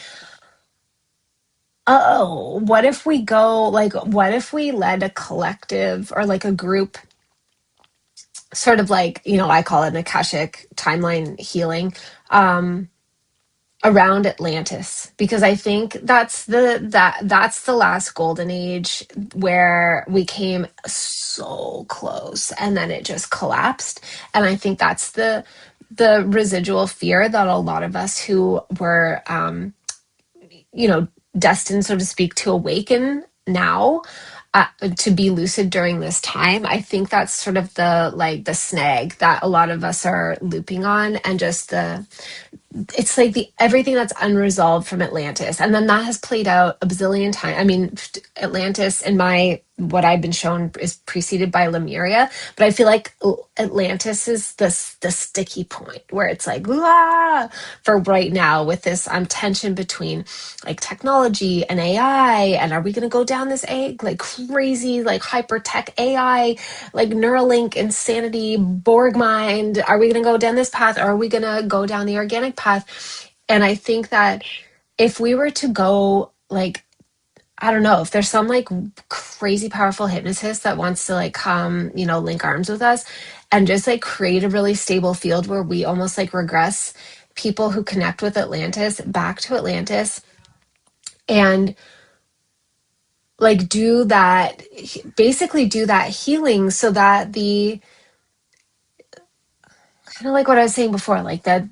Oh, what if we go like what if we led a collective or like a group, sort of like, I call it an Akashic timeline healing, um around Atlantis, because I think that's the last golden age where we came so close and then it just collapsed. And I think that's the residual fear that a lot of us who were you know, destined, so to speak, to awaken now, to be lucid during this time. I think that's sort of the snag that a lot of us are looping on, and just it's like the everything that's unresolved from Atlantis, and then that has played out a bazillion times. I mean, Atlantis, in my what I've been shown, is preceded by Lemuria, but I feel like Atlantis is the sticky point where it's like, ah, for right now, with this tension between like technology and AI, and are we going to go down this like crazy like hyper tech AI, like Neuralink insanity Borg mind? Are we going to go down this path, or are we going to go down the organic path? And I think that if we were to go like, I don't know, if there's some like crazy powerful hypnotist that wants to like come, link arms with us and just like create a really stable field where we almost like regress people who connect with Atlantis back to Atlantis, and like do that, basically do that healing, so that the kind of like what I was saying before, like that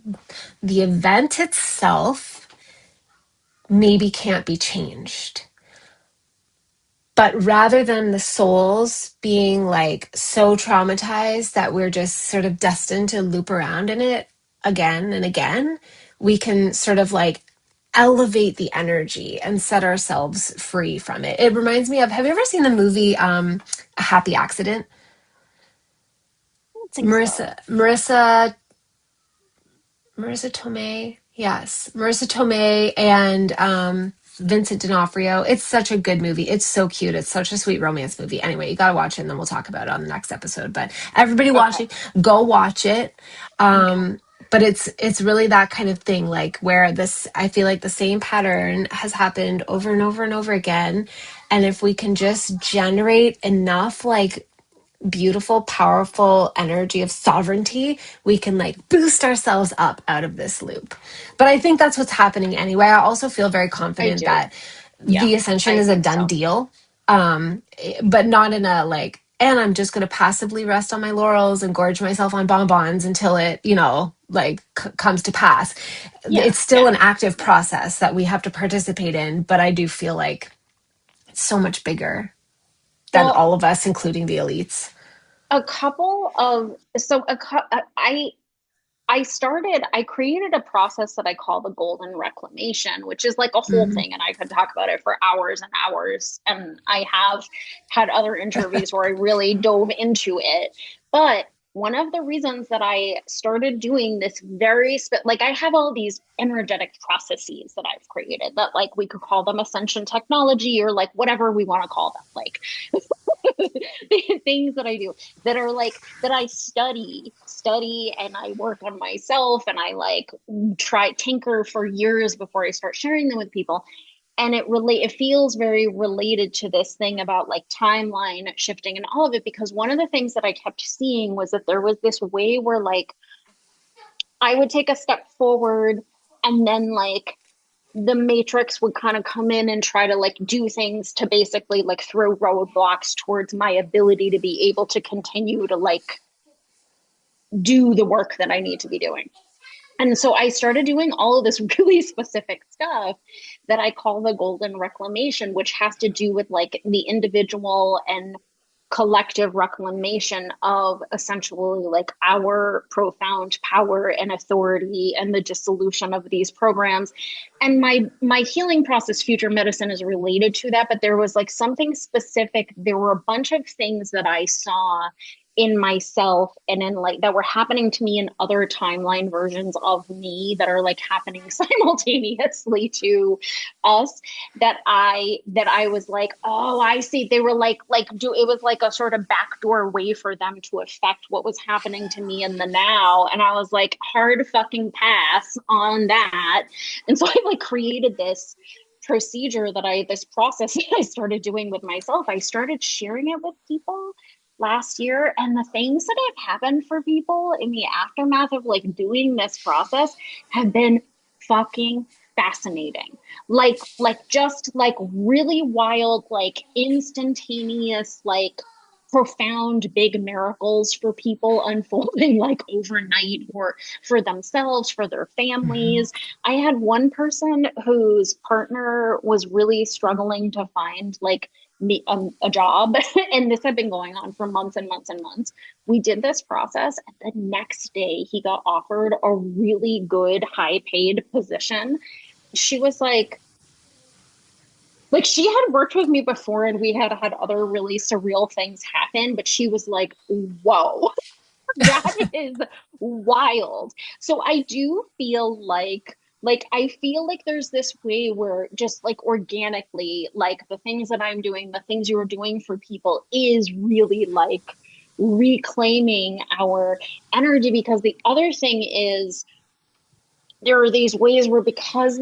the event itself maybe can't be changed. But rather than the souls being like so traumatized that we're just sort of destined to loop around in it again and again, we can sort of like elevate the energy and set ourselves free from it. It reminds me of, have you ever seen the movie A Happy Accident? I don't think so. Marissa Tomei. Yes, Marissa Tomei and Vincent D'Onofrio. It's such a good movie. It's so cute. It's such a sweet romance movie. Anyway, you gotta watch it, and then we'll talk about it on the next episode. But everybody Okay. watching, go watch it. Okay. But it's really that kind of thing, like where this, I feel like the same pattern has happened over and over and over again. And if we can just generate enough like beautiful, powerful energy of sovereignty, we can like boost ourselves up out of this loop. But I think that's what's happening anyway. I also feel very I confident do. that Yeah, the ascension I is a think done so. deal. But not in a like, and I'm just going to passively rest on my laurels and gorge myself on bonbons until it, like comes to pass. Yeah, It's still yeah, an active yeah. process that we have to participate in, but I do feel like it's so much bigger than Well, all of us, including the elites. a couple of so a cou- I created a process that I call the golden reclamation, which is like a whole Mhm. thing, and I could talk about it for hours and hours. And I have had other interviews where I really dove into it. But one of the reasons that I started doing this like I have all these energetic processes that I've created that like we could call them ascension technology or like whatever we want to call them. Like things that I do that are like that I study and I work on myself and I like try tinker for years before I start sharing them with people. And it feels very related to this thing about like timeline shifting and all of it, because one of the things that I kept seeing was that there was this way where like I would take a step forward and then like the matrix would kind of come in and try to like do things to basically like throw roadblocks towards my ability to be able to continue to like do the work that I need to be doing. And so I started doing all of this really specific stuff that I call the golden reclamation, which has to do with like the individual and collective reclamation of essentially like our profound power and authority and the dissolution of these programs. And my healing process, future medicine, is related to that, but there was like something specific. There were a bunch of things that I saw in myself and in like that were happening to me in other timeline versions of me that are like happening simultaneously to us, that I was like, oh, I see. They were like do it was like a sort of backdoor way for them to affect what was happening to me in the now. And I was like, hard fucking pass on that. And so I like created this procedure this process that I started doing with myself, I started sharing it with people last year. And the things that have happened for people in the aftermath of like doing this process have been fucking fascinating. Just like really wild, like instantaneous, like profound big miracles for people unfolding like overnight or for themselves, for their Mhm. families. I had one person whose partner was really struggling to find like a job, and this had been going on for months and months and months. We did this process, and the next day he got offered a really good, high paid position. She was like she had worked with me before and we had had other really surreal things happen, but she was like, whoa, that is wild. So I do feel like I feel like there's this way where just like organically, like the things that I'm doing, the things you're doing for people is really like reclaiming our energy. Because the other thing is there are these ways where because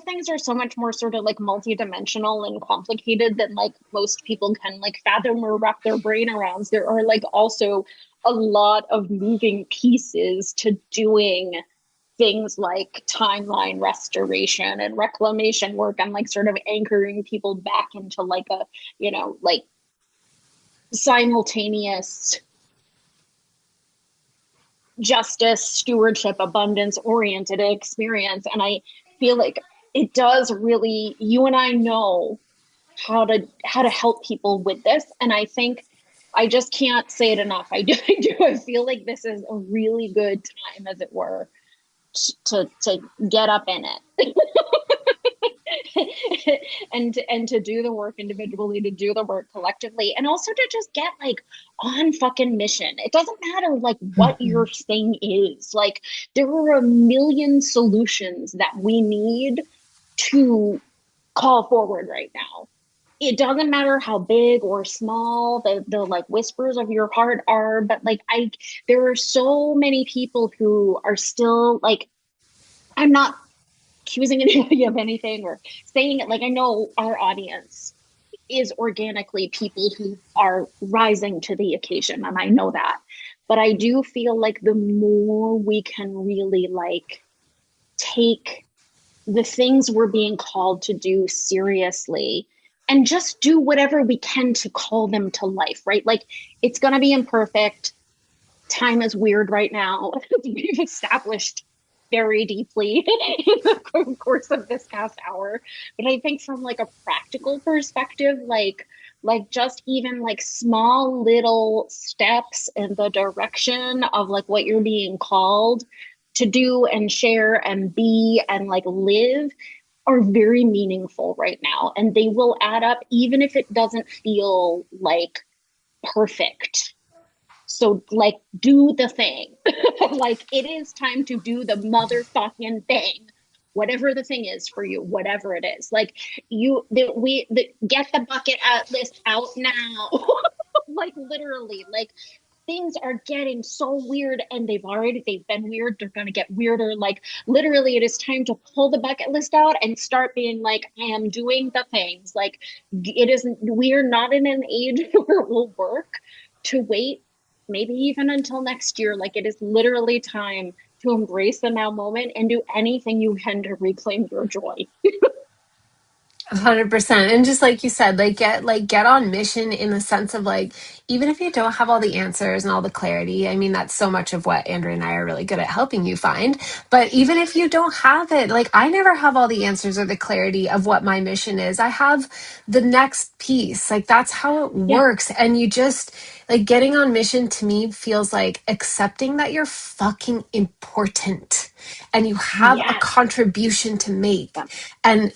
things are so much more sort of like multidimensional and complicated than like most people can like fathom or wrap their brain around, there are like also a lot of moving pieces to doing things like timeline restoration and reclamation work and like sort of anchoring people back into like a, like simultaneous justice, stewardship, abundance oriented experience. And I feel like it does really, you and I know how to help people with this. And I think I just can't say it enough. I feel like this is a really good time, as it were, to get up in it. And to do the work individually, to do the work collectively, and also to just get like on fucking mission. It doesn't matter like what your Mhm. thing is. Like there are a million solutions that we need to call forward right now. It doesn't matter how big or small the like whispers of your heart are, but like there are so many people who are still like, I'm not accusing anybody of anything or saying it. Like I know our audience is organically people who are rising to the occasion, and I know that. But I do feel like the more we can really like take the things we're being called to do seriously and just do whatever we can to call them to life, right? Like it's going to be imperfect. Time is weird right now. We've established very deeply in the course of this past hour. But I think from like a practical perspective, like just even like small little steps in the direction of like what you're being called to do and share and be and like live are very meaningful right now. And they will add up even if it doesn't feel like perfect. So, like, do the thing. Like, it is time to do the motherfucking thing, whatever the thing is for you, whatever it is. Like, get the bucket list out now. Like, literally, like, things are getting so weird and they've been weird. They're going to get weirder. Like, literally, it is time to pull the bucket list out and start being like, I am doing the things. Like, we're not in an age where it will work to wait maybe even until next year. Like it is literally time to embrace the now moment and do anything you can to reclaim your joy. 100%. And just like you said, get on mission in the sense of like, even if you don't have all the answers and all the clarity, I mean, that's so much of what Andrew and I are really good at helping you find. But even if you don't have it, like I never have all the answers or the clarity of what my mission is. I have the next piece. Like that's how it Yeah. works. And you just like getting on mission to me feels like accepting that you're fucking important and you have a Yes. contribution to make. Yeah. And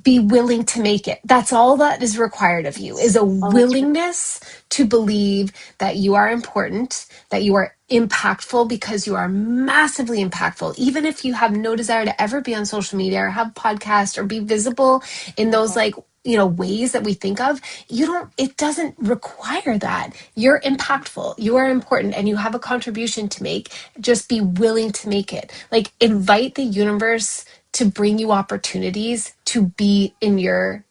be willing to make it. That's all that is required of you is a Oh, that's right. willingness to believe that you are important, that you are impactful because you are massively impactful. Even if you have no desire to ever be on social media or have podcasts or be visible in those like ways that we think of, it doesn't require that. You're impactful, you are important, and you have a contribution to make. Just be willing to make it. Like, invite the universe to bring you opportunities to be in your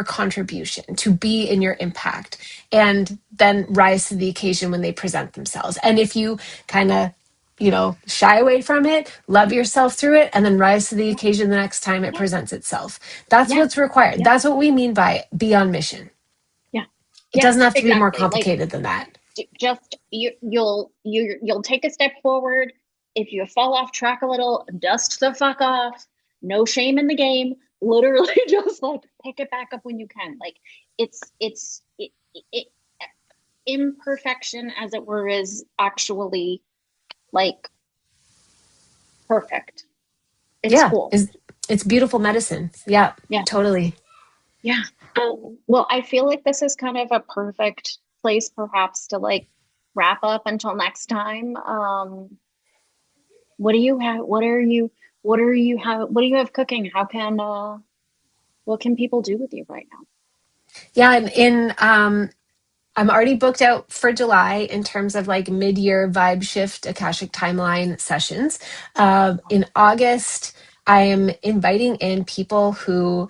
contribution, to be in your impact, and then rise to the occasion when they present themselves. And if you kind of, shy away from it, love yourself through it, and then rise to the Yeah. occasion the next time it Yeah. presents itself. That's Yeah. what's required. Yeah. That's what we mean by be on mission. Yeah. It Yeah. doesn't have to be more Exactly. Like, complicated than that. just you'll take a step forward. If you fall off track a little, dust the fuck off. No shame in the game. Literally, just like pick it back up when you can. Like, it imperfection, as it were, is actually like perfect. It's Yeah, cool. it's beautiful medicine. Yeah, Yeah. totally. Yeah. Well, I feel like this is kind of a perfect place perhaps to like wrap up until next time. What do you have? What do you have cooking? What can people do with you right now? Yeah, and in I'm already booked out for July in terms of like mid-year vibe shift Akashic timeline sessions. In August, I am inviting in people who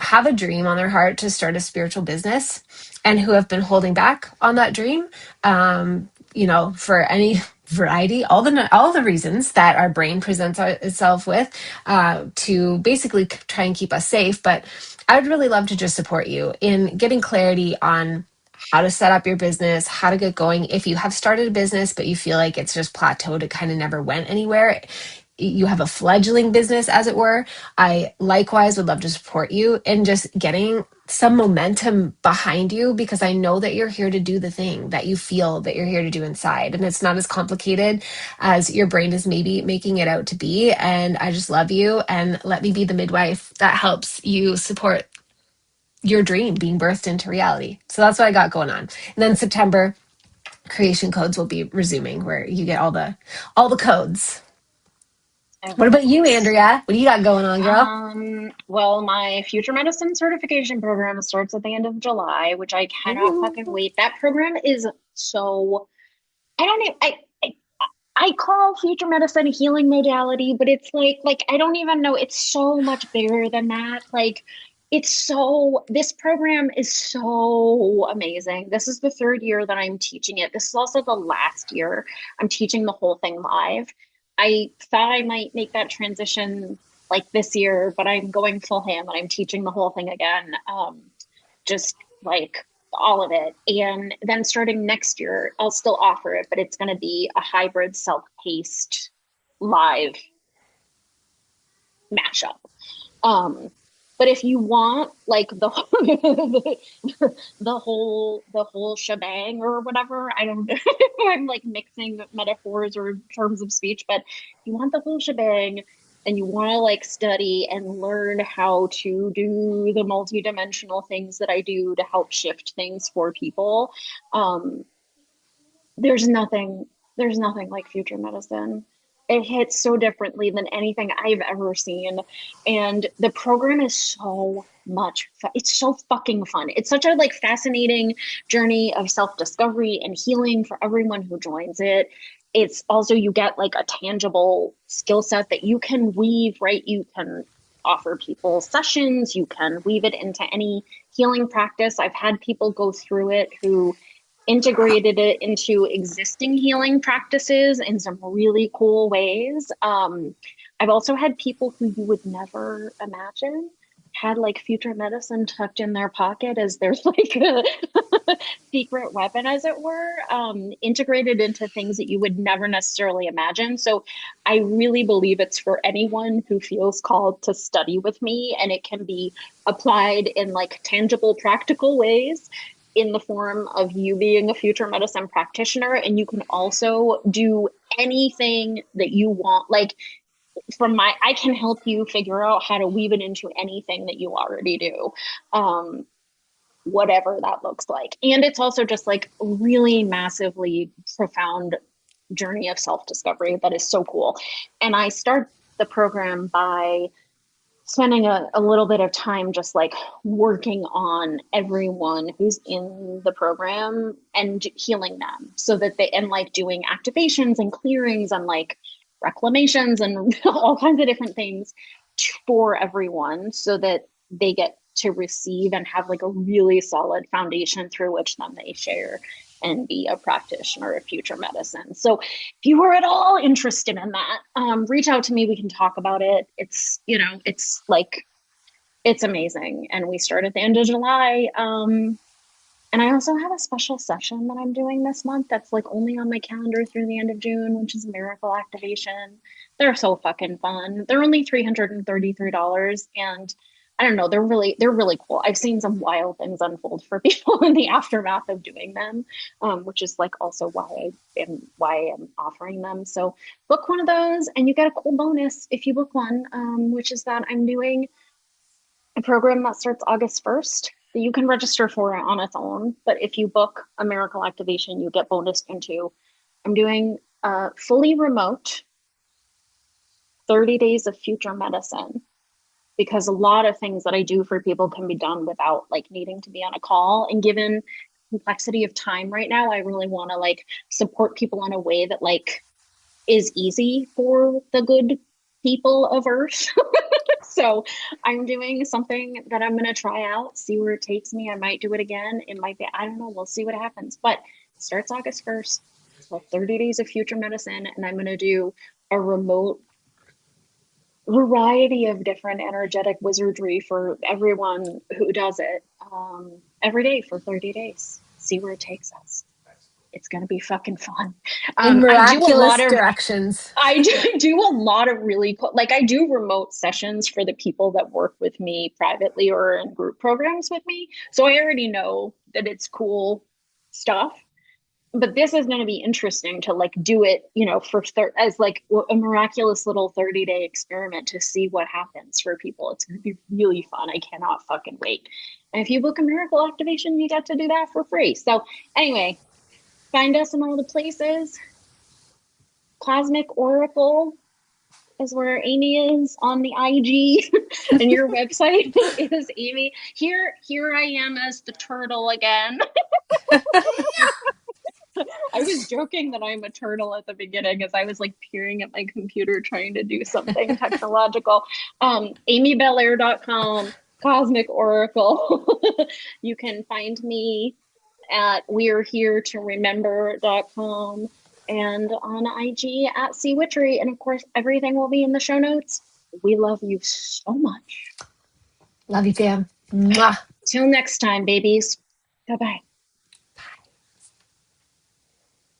have a dream on their heart to start a spiritual business and who have been holding back on that dream, for any variety, all the reasons that our brain presents itself with, to basically try and keep us safe. But I would really love to just support you in getting clarity on how to set up your business, how to get going. If you have started a business, but you feel like it's just plateaued, it kind of never went anywhere, you have a fledgling business, as it were, I likewise would love to support you in just getting some momentum behind you, because I know that you're here to do the thing that you feel that you're here to do inside. And it's not as complicated as your brain is maybe making it out to be. And I just love you, and let me be the midwife that helps you support your dream being birthed into reality. So that's what I got going on. And then September, creation codes will be resuming, where you get all the codes. What about you, Nice. Andrea? What do you got going on, girl? Well, my future medicine certification program starts at the end of July, which I cannot fucking Ooh. wait. That program is so, I don't even, I call future medicine a healing modality, but it's like I don't even know. It's so much bigger than that. Like, this program is so amazing. This is the third year that I'm teaching it. This is also the last year I'm teaching the whole thing live. I thought I might make that transition like this year, but I'm going full ham and I'm teaching the whole thing again. Just like all of it. And then starting next year, I'll still offer it, but it's going to be a hybrid self-paced live mashup. Um, but if you want like the whole shebang or whatever, I don't know. I'm like mixing metaphors or terms of speech, but if you want the whole shebang and you want to like study and learn how to do the multidimensional things that I do to help shift things for people, um, there's nothing there's nothing like future medicine. It hits so differently than anything I've ever seen, and the program is so much it's so fucking fun. It's such a like fascinating journey of self-discovery and healing for everyone who joins it. It's also, you get like a tangible skill set that you can weave, right? You can offer people sessions, you can weave it into any healing practice. I've had people go through it who integrated it into existing healing practices in some really cool ways. I've also had people who you would never imagine had like future medicine tucked in their pocket as there's like a secret weapon, as it were, integrated into things that you would never necessarily imagine. So I really believe it's for anyone who feels called to study with me, and it can be applied in like tangible, practical ways in the form of you being a future medicine practitioner. And you can also do anything that you want. Like, I can help you figure out how to weave it into anything that you already do. Whatever that looks like. And it's also just like really massively profound journey of self discovery that is so cool. And I start the program by spending a little bit of time just like working on everyone who's in the program and healing them so that they and like doing activations and clearings and like reclamations and all kinds of different things for everyone so that they get to receive and have like a really solid foundation through which then they share and be a practitioner of future medicine. So if you were at all interested in that, reach out to me. We can talk about it. It's, you know, it's like, it's amazing. And we start at the end of July. And I also have a special session that I'm doing this month that's like only on my calendar through the end of June, which is a miracle activation. They're so fucking fun. They're only $333 and I don't know, they're really cool. I've seen some wild things unfold for people in the aftermath of doing them, which is like also why I'm offering them. So book one of those and you get a cool bonus if you book one, which is that I'm doing a program that starts August 1st that you can register for on its own. But if you book a miracle activation, you get bonus into. I'm doing fully remote 30 days of future medicine because a lot of things that I do for people can be done without like needing to be on a call. And given complexity of time right now, I really want to like support people in a way that like is easy for the good people of Earth. So I'm doing something that I'm going to try out, see where it takes me. I might do it again. It might be, I don't know. We'll see what happens. But it starts August 1st. It's called 30 Days of Future Medicine. And I'm going to do a remote variety of different energetic wizardry for everyone who does it every day for 30 days. See where it takes us. It's going to be fucking fun. In I do a lot miraculous of directions. I do a lot of really cool, like I do remote sessions for the people that work with me privately or in group programs with me. So I already know that it's cool stuff. But this is going to be interesting to like do it, you know, as like a miraculous little 30-day experiment to see what happens for people. It's going to be really fun. I cannot fucking wait. And if you book a miracle activation, you get to do that for free. So anyway, find us in all the places. Cosmic Oracle is where Amy is on the IG, and your website is Amy. Here I am as the turtle again. I was joking that I'm a turtle at the beginning as I was like peering at my computer trying to do something technological. AmyBelair.com, Cosmic Oracle. You can find me at we'rehere-to-remember.com and on IG at C Witchery. And of course, everything will be in the show notes. We love you so much. Love you, Tam. Mwah. Till next time, babies. Bye bye.